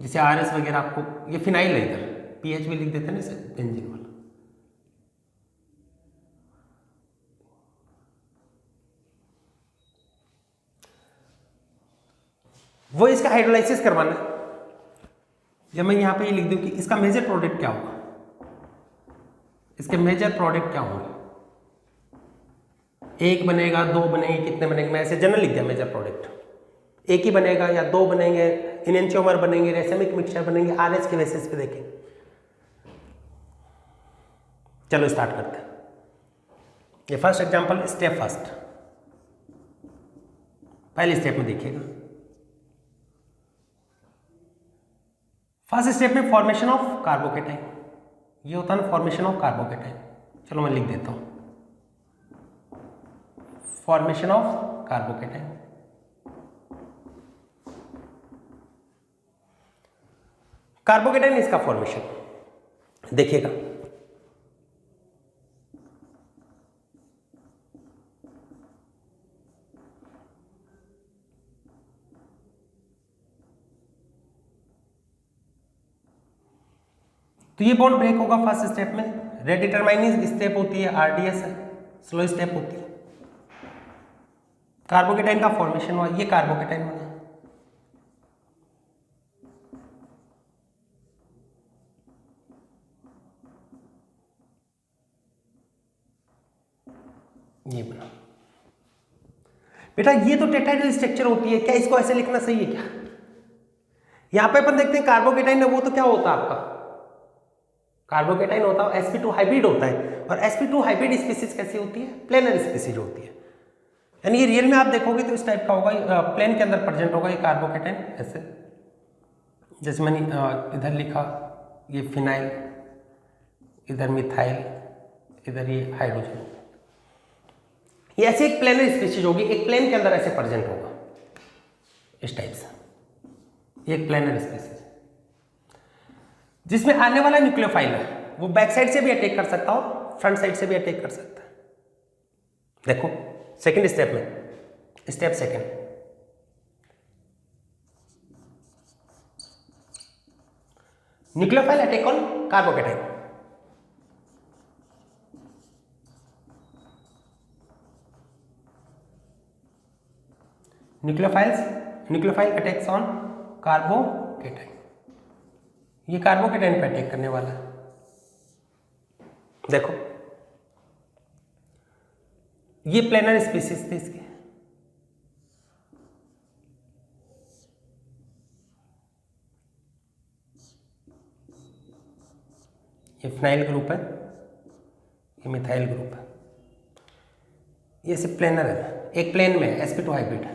जैसे RS वगैरह आपको, ये फिनाइल है, इधर पीएच भी लिख देते हैं ना इसे, बेंजीन वाला। वो इसका हाइड्रोलाइसिस करवाना है। जब मैं यहां पे ये लिख दूं कि इसका मेजर प्रोडक्ट क्या होगा, इसके मेजर प्रोडक्ट क्या होंगे, एक बनेगा, दो बनेंगे, कितने बनेंगे, मैं ऐसे जनरल लिख दिया मेजर प्रोडक्ट। एक ही बनेगा या दो बनेंगे, इनेंशियोमर बनेंगे, रेसेमिक मिक्सचर बनेंगे, RS के बेसिस पे देखें। चलो स्टार्ट करते हैं। ये फर्स्ट एग्जांपल, स्टेप फर्स्ट, पहले स्टेप में देखिएगा। फर्स्ट स्टेप में फॉर्मेशन ऑफ कार्बोकेटाइन, ये होता है ना फॉर्मेशन ऑफ कार्बोकेटाइन। चलो मैं लिख देता हूं, फॉर्मेशन ऑफ कार्बोकेटाइन। कार्बोकेटाइन इसका फॉर्मेशन देखिएगा, तो ये बॉन्ड ब्रेक होगा फर्स्ट स्टेप में, रेट डिटरमाइनिंग स्टेप होती है आरडीएस, स्लो स्टेप होती है। कार्बोकेटाइन का फॉर्मेशन हुआ, ये कार्बोकेटाइन बना, ये बना। बेटा ये तो टेट्राहेड्रल स्ट्रक्चर होती है, क्या इसको ऐसे लिखना सही है क्या? यहां पे अपन देखते हैं कार्बोकेटाइन है, वो तो क्या होता है आपका, कार्बोकेटाइन होता है sp2 हाइब्रिड होता है, और sp2 हाइब्रिड स्पीसीज कैसी होती है, प्लेनर स्पीसीज होती है, यानी ये रियल में आप देखोगे तो इस टाइप का होगा, प्लेन के अंदर प्रेजेंट होगा ये कार्बोकेटाइन ऐसे, जैसे मैंने इधर लिखा ये फिनाइल, इधर मिथाइल, इधर ये हाइड्रोजन, ये ऐसे एक प्लेनर स्पीसीज होगी, एक प्लेन के अंदर ऐसे प्रेजेंट होगा इस टाइप से, ये एक प्लेनर स्पीसीज, जिसमें आने वाला न्यूक्लियोफाइल है वो बैक साइड से भी अटैक कर सकता हो, फ्रंट साइड से भी अटैक कर सकता है। देखो सेकंड स्टेप में, step second, nucleophile attack on carbocation, nucleophile attacks on carbocation, ये कार्बोकेटाइन पे अटैक करने वाला है। देखो ये प्लेनर स्पीसीज थे इसके, ये फिनाइल ग्रुप है, ये मिथाइल ग्रुप है, ये सिर्फ प्लेनर है, एक प्लेन में sp2 हाइब्रिड है।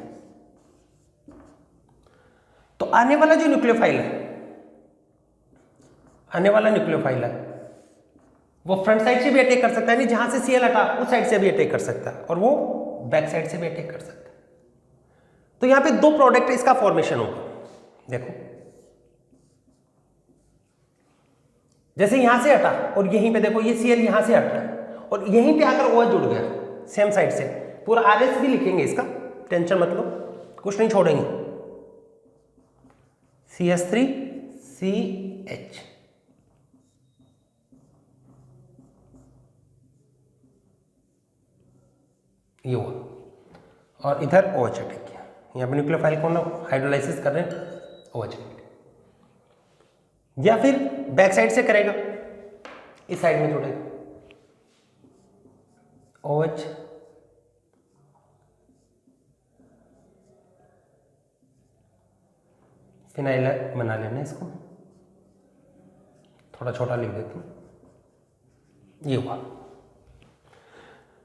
तो आने वाला जो न्यूक्लियोफाइल है, आने वाला न्यूक्लियोफाइल है वो फ्रंट साइड से भी अटैक कर सकता है, नहीं जहां से Cl हटा उस साइड से भी अटैक कर सकता है, और वो बैक साइड से भी अटैक कर सकता है। तो यहां पे दो प्रोडक्ट इसका फॉर्मेशन होगा। देखो जैसे यहां से हटा और यहीं पे देखो ये Cl यहां से हटा और यहीं पे आकर OH जुड़ गया सेम साइड से, पूरा RS भी लिखेंगे इसका, टेंशन मत लो, कुछ नहीं छोड़ेंगे, CH3CH, ये हुआ, और इधर OH अटैक किया, यहाँ पे न्यूक्लियोफाइल को ना हाइड्रोलाइसिस कर रहे हैं OH अटैक, या फिर बैक साइड से करेगा, इस साइड में जुड़ेगा OH, फिनाइल बना लेना, इसको थोड़ा छोटा लिख देता हूं, ये हुआ।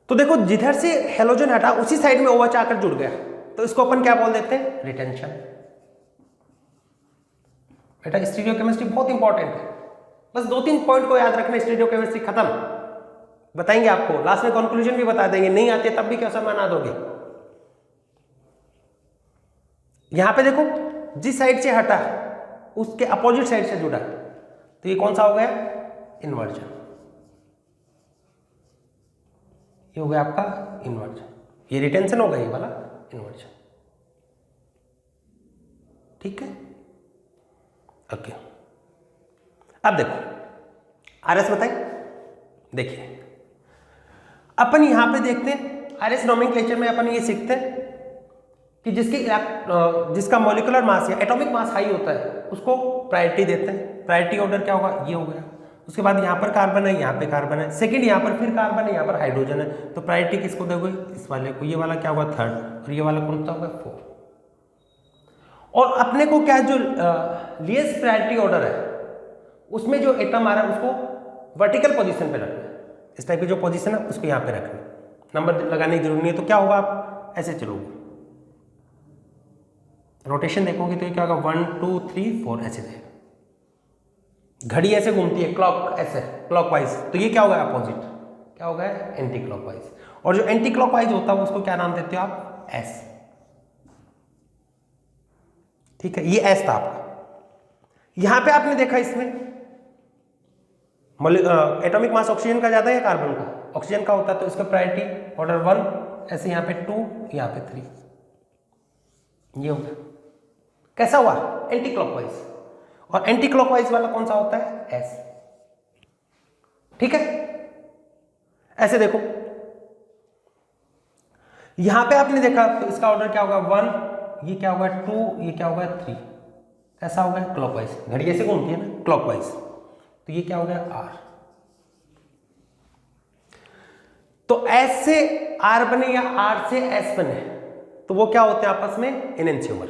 तो देखो जिधर से हेलोजन हटा उसी साइड में OH आकर जुड़ गया, तो इसको अपन क्या बोल देते हैं, रिटेंशन। बेटा स्टीरियोकेमिस्ट्री बहुत इंपॉर्टेंट है, बस 2-3 पॉइंट को याद रखना, स्टीरियोकेमिस्ट्री खत्म, बताएंगे आपको लास्ट में, कंक्लूजन भी बता देंगे, नहीं आते तब भी कैसा बना दोगे। यहां पे देखो जिस साइड से हटा उसके अपोजिट साइड से जुड़ा, तो ये कौन सा हो गया, इन्वर्जन, ये हो गया आपका इन्वर्जन, ये रिटेंशन होगा, ये वाला इन्वर्जन, ठीक है, ओके। अब देखो RS बताइए, देखिए अपन यहां पे देखते हैं RS नोमेनक्लेचर में अपन ये सीखते हैं कि जिसका मॉलिक्यूलर मास या एटॉमिक मास हाई होता है उसको प्रायोरिटी देते हैं, प्रायोरिटी ऑर्डर क्या होगा, ये हो गया, उसके बाद यहाँ पर कार्बन है, यहाँ पे कार्बन है, सेकंड यहाँ पर फिर कार्बन है, यहाँ पर हाइड्रोजन है, तो प्रायोरिटी किसको दोगे, इस वाले को, ये वाला क्या होगा थर्ड, और ये वाला कौन सा होगा फोर्थ। और अपने को क्या जो लीस्ट प्रायोरिटी ऑर्डर है उसमें जो एटम आ रहा है उसको वर्टिकल पोजीशन पे रखना है, इस टाइप की जो पोजीशन है उसको यहाँ पे रखना, नंबर लगाने की जरूरत नहीं है। तो क्या होगा, आप ऐसे चलोगे, रोटेशन देखोगे तो ये क्या होगा 1 2 3 4 ऐसे जाएगा, घड़ी ऐसे घूमती है क्लॉक ऐसे क्लॉकवाइज, तो ये क्या होगा अपोजिट, क्या होगा एंटी क्लॉकवाइज, और जो एंटी क्लॉकवाइज होता है उसको क्या नाम देते हो आप, S, ठीक है, ये S था आपका। यहां पे आपने देखा इसमें एटॉमिक मास ऑक्सीजन का ज्यादा है या कार्बन का? ऑक्सीजन का होता है, तो इसका प्रायोरिटी ऑर्डर 1, ऐसे यहाँ पे 2, यहाँ पे 3, ये हो गया। कैसा हुआ? Anti clockwise. और एंटी क्लॉकवाइज वाला कौन सा होता है? एस। ठीक है, ऐसे देखो यहां पे आपने देखा तो इसका ऑर्डर क्या होगा? 1, ये क्या होगा? 2, ये क्या होगा? 3। कैसा हो गया? क्लॉकवाइज। घड़ी ऐसे घूमती है ना, क्लॉकवाइज। तो ये क्या हो गया? आर। तो एस से आर बने या आर से एस बने तो वो क्या होते हैं आपस में? एनेंशियोमर।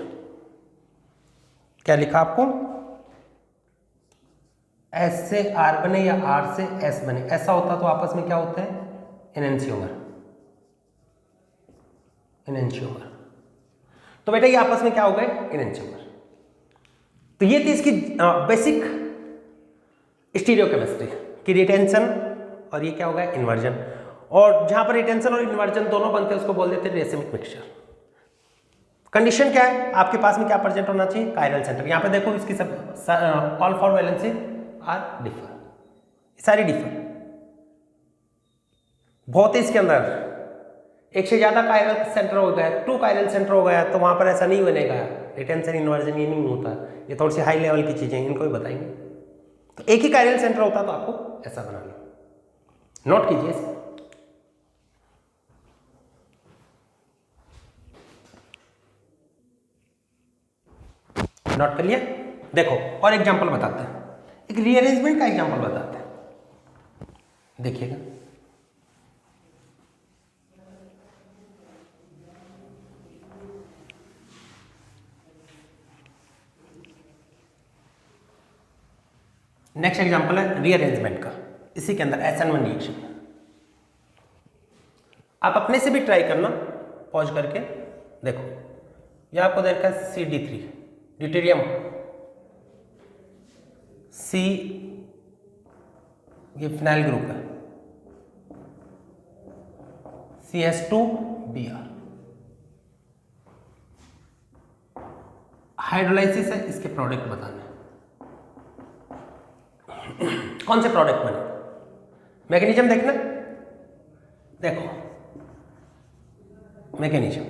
क्या लिखा आपको? एस से आर बने या आर से एस बने, ऐसा होता तो आपस में क्या होते हैं? एनेंशियोमर। एनेंशियोमर। तो बेटा ये आपस में क्या हो गए? एनेंशियोमर। तो ये थी इसकी बेसिक स्टीरियोकेमिस्ट्री की रिटेंशन, और ये क्या होगा? इन्वर्जन। और जहां पर रिटेंशन और इन्वर्जन दोनों बनते हैं उसको बोल देते हैं रेसिमिक मिक्सचर। कंडीशन क्या है? आपके पास में क्या प्रेजेंट होना चाहिए? Chiral centre. यहां पे देखो इसकी सब ऑल 4 वैलेंसी आर डिफर, सारी डिफर बहुत है इसके अंदर। एक से ज्यादा कायरल सेंटर हो गया, 2 कायरल सेंटर हो गया, तो वहां पर ऐसा नहीं बनेगा। रिटेंशन इन्वर्जन ये नहीं होता, ये थोड़ी सी हाई लेवल की चीजें, इनको भी बताएंगे। तो एक ही कायरल सेंटर होता तो आपको ऐसा बना लो, नोट कीजिए इसको। नोट कर लिया? देखो और एग्जांपल बताते हैं, एक रीअरेंजमेंट का एग्जांपल बताते हैं, देखिएगा। नेक्स्ट एग्जांपल है रीअरेंजमेंट का, इसी के अंदर SN1 रिएक्शन। आप अपने से भी ट्राई करना, पॉज करके देखो। ये आपको देखा CD3 ड्यूटेरियम, C ये फिनाइल ग्रुप है, CS2Br। हाइड्रोलाइसिस है, इसके प्रोडक्ट बताने कौन से प्रोडक्ट बने, मैकेनिज्म देखना। देखो मैकेनिज्म,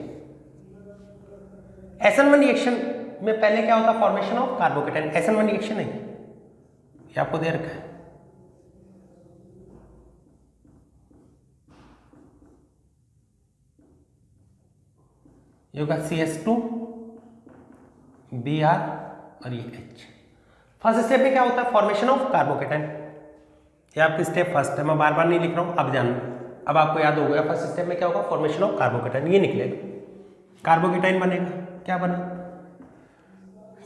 SN1 रिएक्शन में पहले क्या होता? Formation of carbocation. SN1 reaction है ये आपको दे रखा है। ये होगा CS2Br और ये H। फर्स्ट स्टेप में क्या होता है? Formation of carbocation. ये आपकी स्टेप फर्स्ट है, मैं बार बार नहीं लिख रहा हूं, अब जान अब आपको याद हो गया। फर्स्ट स्टेप में क्या होगा? Formation of carbocation. ये निकलेगा, कार्बोकेटाइन बनेगा। क्या बना?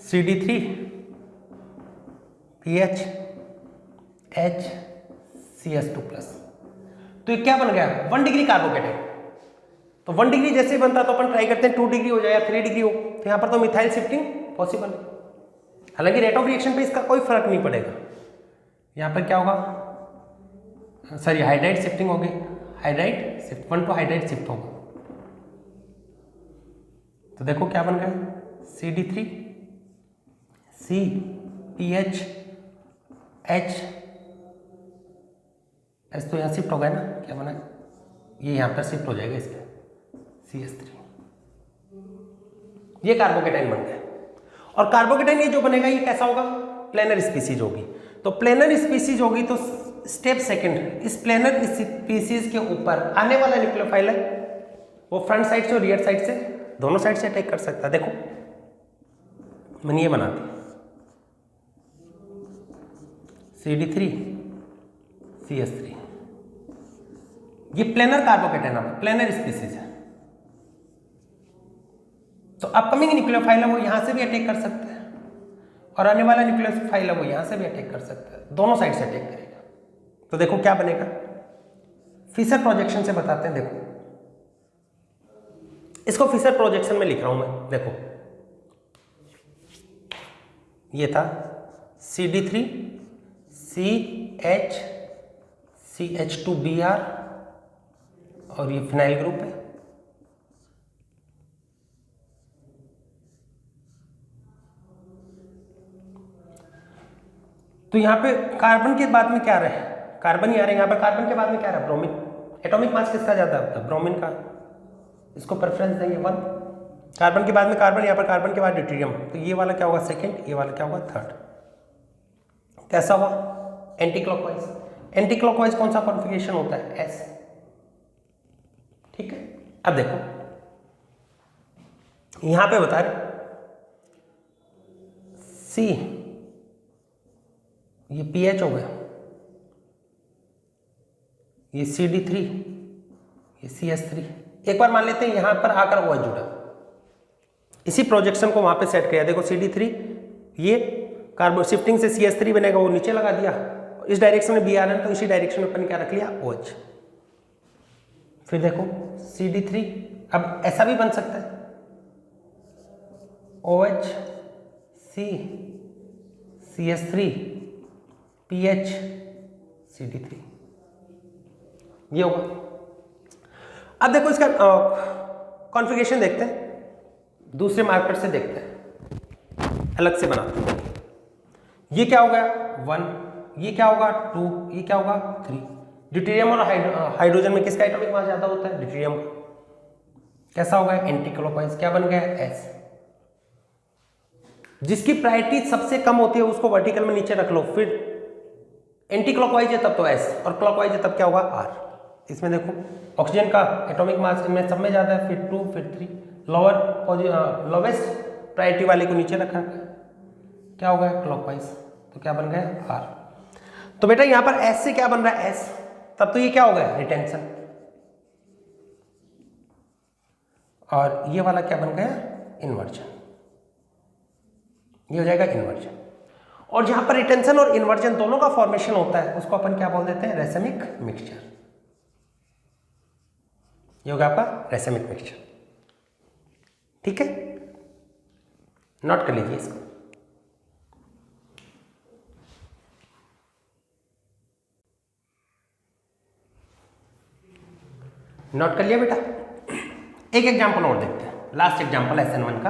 CD3 PH H CS2+। तो ये क्या बन गया? 1 डिग्री कार्बोकेटाइन। तो 1 डिग्री जैसे ही बनता तो अपन ट्राई करते हैं 2 डिग्री हो जाए या 3 डिग्री हो, तो यहां पर तो मिथाइल शिफ्टिंग पॉसिबल है। हालांकि रेट ऑफ रिएक्शन पे इसका कोई फर्क नहीं पड़ेगा। यहां पर क्या होगा? सॉरी, हाइड्राइड शिफ्टिंग होगी, hydride shift 1 two hydride shift होगा। तो देखो क्या बन गया? CD3 C PH H तो यहाँ शिफ्ट हो गया ना, क्या बना? ये यहाँ पर शिफ्ट हो जाएगा इसका CS3। ये कार्बोकेटाइन बन गया। और कार्बोकेटाइन ये जो बनेगा ये कैसा होगा? प्लेनर स्पीसीज होगी। तो प्लेनर स्पीसीज होगी तो स्टेप सेकंड, इस प्लेनर स्पीसीज के ऊपर आने वाला न्यूक्लियोफाइल है वो फ्रंट साइड से और रियर साइड से, दोनों साइड से अटैक कर सकता है। देखो मैंने ये बना दी CD3 CS3, ये प्लेनर कार्बोकेटाइन है, प्लेनर स्पीसीज है। तो अपकमिंग न्यूक्लियोफाइल है वो यहां से भी अटैक कर सकता है और आने वाला न्यूक्लियोफाइल है वो यहां से भी अटैक कर सकता है, दोनों साइड से अटैक करेगा। तो देखो क्या बनेगा? फिशर प्रोजेक्शन से बताते हैं। देखो इसको फिशर प्रोजेक्शन में लिख रहा हूं मैं। देखो ये था CD3 CH CH2Br और ये फिनाइल ग्रुप है। तो यहाँ पे कार्बन के बाद में क्या आ रहा है, कार्बन ही आ रहा है। यहाँ पर कार्बन के बाद में क्या आ रहा है, ब्रोमीन। एटॉमिक मास किसका ज़्यादा होता है, ब्रोमीन का। इसको प्रेफरेंस देंगे 1। कार्बन के बाद में कार्बन, यहाँ पर कार्बन के बाद ड्यूटेरियम, तो ये वाला क्या होगा सेकंड, ये वाला क्या होगा थर्ड। कैसा हुआ, एंटी क्लॉकवाइज। एंटी क्लॉकवाइज कौन सा कॉन्फ़िगरेशन होता है, एस। ठीक है, अब देखो यहां पे बता रहे सी, ये पीएच हो गया, ये CD3, ये CS3। एक बार मान लेते हैं यहां पर आकर OH जुड़ा, इसी प्रोजेक्शन को वहां पे सेट किया। देखो CD3, ये कार्बन शिफ्टिंग से CS3 बनेगा, वो नीचे लगा दिया। इस डायरेक्शन में BRN, तो इसी डायरेक्शन में अपन क्या रख लिया, OH। फिर देखो CD3, अब ऐसा भी बन सकता है, OH C CS3 PH CD3, ये होगा। अब देखो इसका कॉन्फ़िगरेशन देखते हैं, दूसरे मार्कर से देखते हैं, अलग से बनाते हैं। ये क्या होगा 1, ये क्या होगा 2, ये क्या होगा 3। ड्यूटेरियम और हाइड्रोजन में किसका एटॉमिक मास ज्यादा होता है, ड्यूटेरियम का। कैसा होगा, एंटी क्लॉकवाइज। क्या बन गया, S। जिसकी प्रायोरिटी सबसे कम होती है उसको वर्टिकल में नीचे रख लो, फिर एंटी क्लॉकवाइज है तब तो S, और क्लॉकवाइज है तब क्या होगा, R। इसमें देखो ऑक्सीजन का एटॉमिक मास इनमें सब में ज्यादा है, फिर 2, फिर 3। लोवेस्ट प्रायोरिटी वाले को नीचे रखा, क्या होगा, क्लॉकवाइज, तो क्या बन गया, R। तो बेटा यहां पर S से क्या बन रहा है, S, तब तो ये क्या हो गया, रिटेंशन। और ये वाला क्या बन गया, इन्वर्जन। ये हो जाएगा इन्वर्जन। और जहां पर रिटेंशन और इन्वर्जन दोनों का फॉर्मेशन होता है उसको अपन क्या बोल देते हैं, रेसेमिक मिक्सचर। ये होगा आपका रेसेमिक मिक्सचर। ठीक है, नोट कर लीजिए इसको। नोट कर लिया बेटा। एक एग्जांपल और देखते हैं, लास्ट एग्जांपल SN1 का।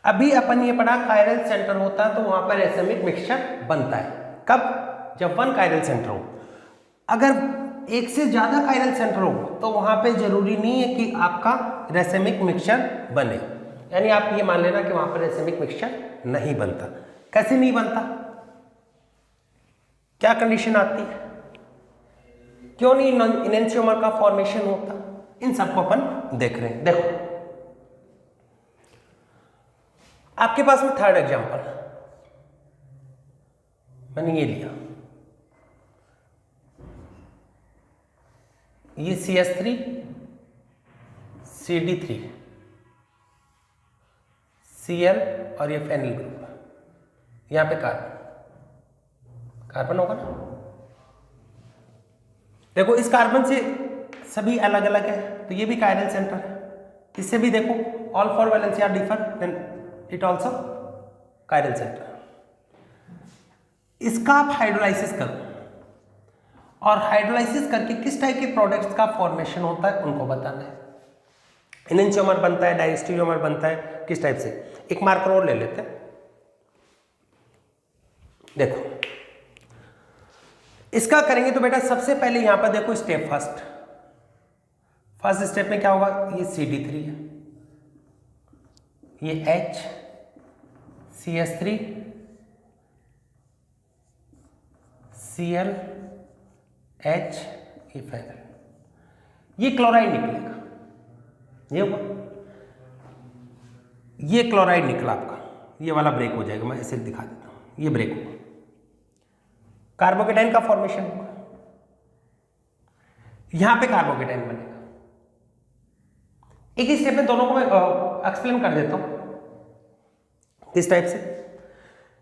अभी अपन ये पढ़ा कायरल सेंटर होता है तो वहां पर रेसेमिक मिक्सचर बनता है। कब, जब 1 कायरल सेंटर हो। अगर एक से ज्यादा कायरल सेंटर हो तो वहां पे जरूरी नहीं है कि आपका रेसेमिक मिक्सचर बने, यानी आप ये मान लेना कि वहां पर रेसेमिक मिक्सचर नहीं बनता। कैसे नहीं बनता, क्या कंडीशन आती है, क्यों नहीं इनएंशियोमर का फॉर्मेशन होता, इन सबको अपन देख रहे हैं। देखो आपके पास में थर्ड एग्जांपल मैंने ये लिया, ये CS3 CD3 Cl और ये फेनिल ग्रुप, यहां पे कार्बन होगा ना। देखो इस कार्बन से सभी अलग अलग है, तो ये भी कायरल सेंटर है। इससे भी देखो all 4 valency are differ, then it also chiral centre. इसका आप हाइड्रोलाइसिस करो और हाइड्रोलाइसिस करके किस टाइप के प्रोडक्ट्स का फॉर्मेशन होता है उनको बताना है। इनएंशियोमर बनता है, डायस्टीरियोमर बनता है, किस टाइप से। एक मार्कर और ले लेते हैं। देखो इसका करेंगे तो बेटा सबसे पहले यहां पर देखो स्टेप फर्स्ट स्टेप में क्या होगा, ये CD3 है, ये H CS3 Cl H, ये फेनल, ये क्लोराइड निकलेगा, ये हुआ, ये क्लोराइड निकला आपका, ये वाला ब्रेक हो जाएगा, मैं ऐसे दिखा देता हूं, ये ब्रेक होगा, कार्बोकेटाइन का फॉर्मेशन होगा, यहां पे कार्बोकेटाइन बनेगा। एक ही स्टेप में दोनों को मैं एक्सप्लेन कर देता हूं किस टाइप से।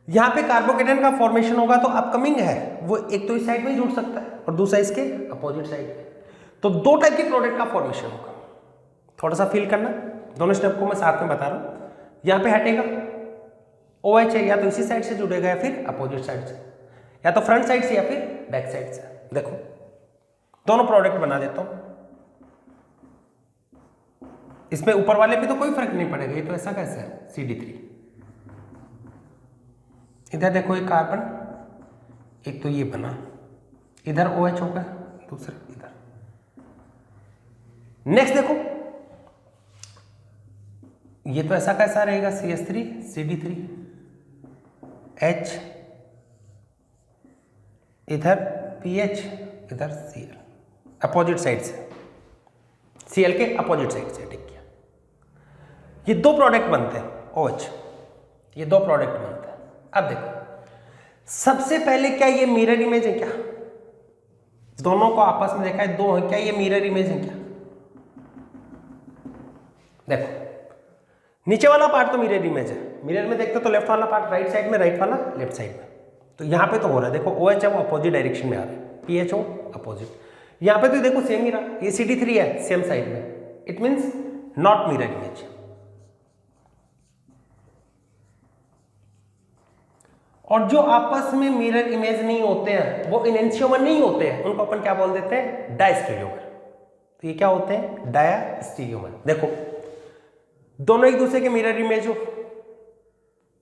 यहां पे कार्बोकेटाइन का फॉर्मेशन होगा तो अपकमिंग है वो एक तो इस साइड में ही जुड़ सकता है और दूसरा इसके अपोजिट साइड में, तो 2 टाइप के प्रोडक्ट का फॉर्मेशन होगा। थोड़ा सा फील करना, दोनों स्टेप को मैं साथ में बता रहा हूं। यहां पे हटेगा OH है, या तो इसी साइड से जुड़ेगा या फिर अपोजिट साइड से, या तो फ्रंट साइड से या फिर बैक साइड से। देखो दोनों प्रोडक्ट बना देता हूं, इसमें ऊपर वाले पे तो कोई फर्क नहीं पड़ेगा, ये तो ऐसा कैसे है CD3। इधर देखो एक कार्बन एक तो ये बना, इधर OH होगा, दूसरा इधर। नेक्स्ट देखो, ये तो ऐसा कैसा रहेगा, CH3 CD3 H, इधर PH, इधर Cl, अपोजिट साइड से, Cl के अपोजिट साइड से ठीक किया। ये दो प्रोडक्ट बनते हैं OH, ये दो प्रोडक्ट बनते हैं। अब देखो सबसे पहले क्या ये मिरर इमेज है क्या? दोनों को आपस में देखा है, दो है क्या, ये मिरर इमेज है क्या? देखो नीचे वाला पार्ट तो मिरर इमेज है, मिरर में देखते तो लेफ्ट वाला पार्ट राइट साइड में, राइट वाला लेफ्ट साइड में। तो यहाँ पे तो हो रहा है, देखो OH है वो अपोजिट डायरेक्शन में आ रहा है, PH हो अपोजिट। यहाँ पे तो देखो सेम ही रहा, ये CD3 है सेम साइड में, it means not mirror image. और जो आपस में मिरर इमेज नहीं होते हैं वो इनेंशियोमर नहीं होते हैं, उनको अपन क्या बोल देते हैं, डायस्टीरियोमर। तो ये क्या होते हैं, डायस्टीरियोमर। देखो दोनों एक दूसरे के मिरर इमेज हो,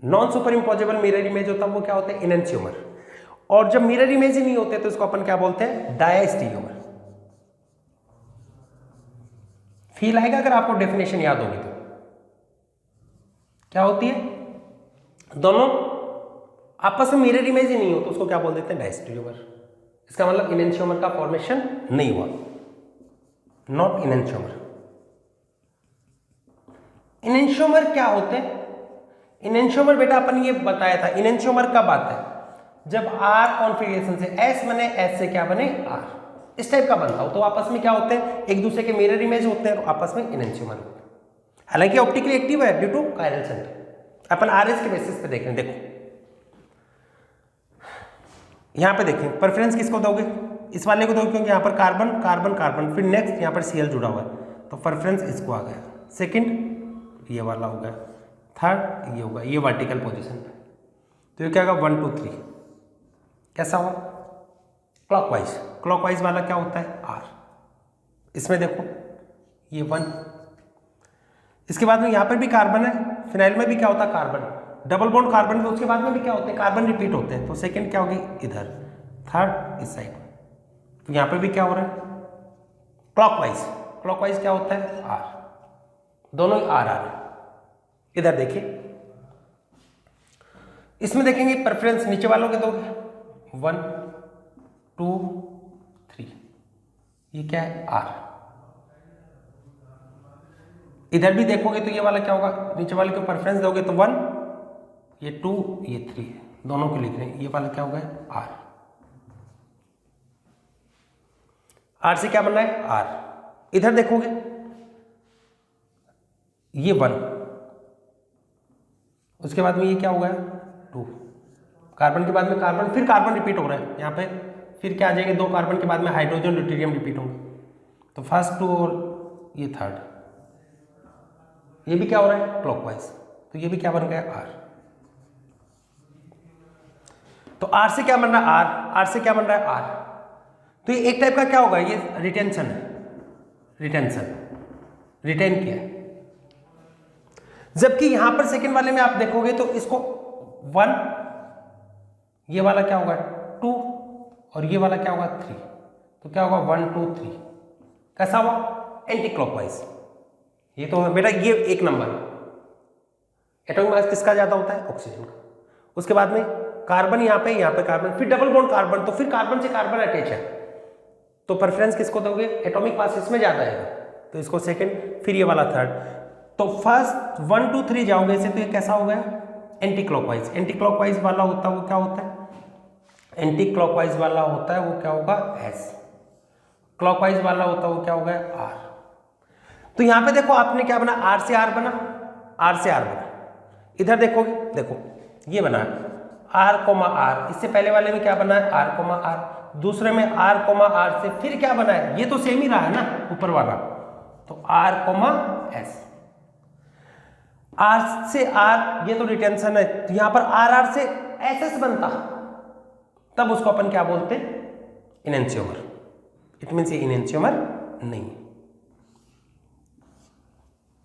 non super imposable mirror image होता है, वो क्या होते हैं, इनेंशियोमर। और जब मिरर इमेज ही नहीं होते तो इसको अपन क्या बोलते हैं, डायस्टीरियोमर। फील आएगा अगर आपको डेफिनेशन याद होगी तो। क्या होती है, दोनों आपस में मिरर इमेज ही नहीं हो तो उसको क्या बोल देते हैं, डायस्टीरियोमर। इसका मतलब इनेंशियोमर का फॉर्मेशन नहीं हुआ, नॉट इनेंशियोमर। इनेंशियोमर क्या होते हैं, इनेंशियोमर बेटा अपन ये बताया था, इनेंशियोमर कब आता है, जब R कॉन्फिगरेशन से S बने, S से क्या बने, R, इस टाइप का बनता हो तो आपस में क्या होते हैं, एक दूसरे के मिरर इमेज होते हैं और आपस में इनेंशियोमर होते हैं। हालांकि ऑप्टिकली एक्टिव है ड्यू टू कायरल सेंटर। अपन RS के बेसिस पे देख रहे हैं। देखो यहां पे देखें, प्रेफरेंस किसको दोगे, इस वाले को दोगे क्योंकि यहां पर कार्बन कार्बन कार्बन, फिर नेक्स्ट यहां पर Cl जुड़ा हुआ है तो प्रेफरेंस इसको आ गया। सेकंड ये वाला हो गया, थर्ड ये होगा, ये वर्टिकल पोजीशन पे। तो ये क्या होगा, 1 2 3 कैसा हुआ, क्लॉकवाइज। क्लॉकवाइज वाला क्या होता है, R। इसमें देखो ये 1, इसके बाद में यहाँ पर भी कार्बन है, फिनाइल में भी क्या होता है, कार्बन, डबल बॉन्ड कार्बन में, उसके बाद में भी क्या होते हैं, कार्बन रिपीट होते हैं। तो सेकंड क्या होगी, इधर, थर्ड इस साइड। तो यहाँ पे भी क्या हो रहा है, क्लॉकवाइज। क्लॉकवाइज क्या होता है, R, दोनों R आ रहे हैं। इधर देखिए, इसमें देखेंगे प्रेफरेंस नीचे वालों के दोगे, 1 2 3, ये क्या है, R। इधर भी देखोगे तो ये वाला क्या होगा, नीचे वाले को प्रेफरेंस दोगे तो 1, ये 2, ये 3, दोनों को लिख रहे हैं, ये वाला क्या होगा, R। R से क्या बन रहा है, R। इधर देखोगे ये 1, उसके बाद में ये क्या हो गया, 2, कार्बन के बाद में कार्बन, फिर कार्बन रिपीट हो रहा है यहाँ पे, फिर क्या आ जाएंगे, 2 कार्बन के बाद में हाइड्रोजन ड्यूटेरियम रिपीट होंगे। तो फर्स्ट 2 और ये थर्ड, ये भी क्या हो रहा है, क्लॉकवाइज। तो ये भी क्या बन गया, R। तो R से क्या बन रहा है, R, R से क्या बन रहा है, R। तो ये एक टाइप का क्या होगा, ये रिटेंशन है, रिटेंशन, रिटेन किया है। जबकि यहां पर सेकंड वाले में आप देखोगे तो इसको 1, ये वाला क्या होगा 2 और ये वाला क्या होगा 3। तो क्या होगा 1 2 3, कैसा हुआ, एंटी क्लॉकवाइज। ये तो बेटा ये एक नंबर, एटॉमिक मास किसका ज्यादा होता है, ऑक्सीजन का। उसके बाद में कार्बन यहाँ पे कार्बन, फिर डबल बॉन्ड कार्बन, तो फिर कार्बन से कार्बन अटैच है तो प्रेफरेंस किसको दोगे, एटॉमिक मास इसमें ज्यादा है तो इसको सेकंड, फिर ये वाला थर्ड। तो फर्स्ट 1 2 3 जाओगे इसे तो ये कैसा हो गया, एंटी क्लॉकवाइज। एंटी क्लॉकवाइज वाला होता है वो क्या होता है, एंटी क्लॉकवाइज वाला होता है वो क्या होगा, S। क्लॉकवाइज वाला होता है वो क्या होगा, R। तो यहां पे देखो आपने क्या बना, R से R बना, R से R बना। इधर देखोगे, देखो ये बना R, R, इससे पहले वाले में क्या बना है, R, R, दूसरे में R, R से फिर क्या बना है, ये तो सेम ही रहा है ना ऊपर वाला, तो R, S। R से R, ये तो रिटेंशन है, तो यहां पर R से SS बनता, तब उसको अपन क्या बोलते हैं, इनेंशियोमर। इट मीन्स ये इनेंशियोमर नहीं।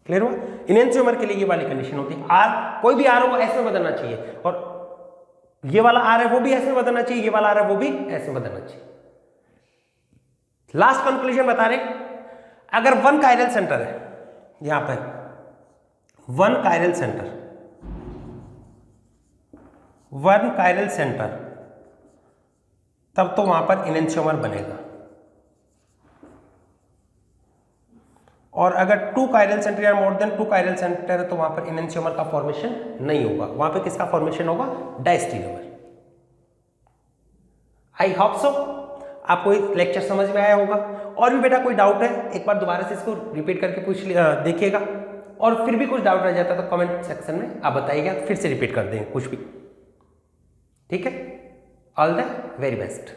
क्लियर हुआ, इनेंशियोमर के लिए ये वाली कंडीशन होती है, R कोई भी R होगा S में बदलना चाहिए। और ये वाला आर है वो भी ऐसे बदलना चाहिए, ये वाला आर है वो भी ऐसे बदलना चाहिए। लास्ट कंक्लूजन बता रहे, अगर वन कायरल सेंटर है यहां पर, वन कायरल सेंटर, तब तो वहां पर इनएंशियोमर बनेगा। और अगर टू कायरल सेंटर या more than two chiral centre है तो वहां पर इनएंशियोमर का फॉर्मेशन नहीं होगा, वहां पर किसका फॉर्मेशन होगा, डायस्टेरियोमर। आई होप सो आपको लेक्चर समझ में आया होगा। और भी बेटा कोई डाउट है एक बार दोबारा से इसको रिपीट करके पूछ देखिएगा, और फिर भी कुछ डाउट रह जाता तो कमेंट सेक्शन में आप बताइएगा, फिर से रिपीट कर देंगे कुछ भी, ठीक है। All the very best.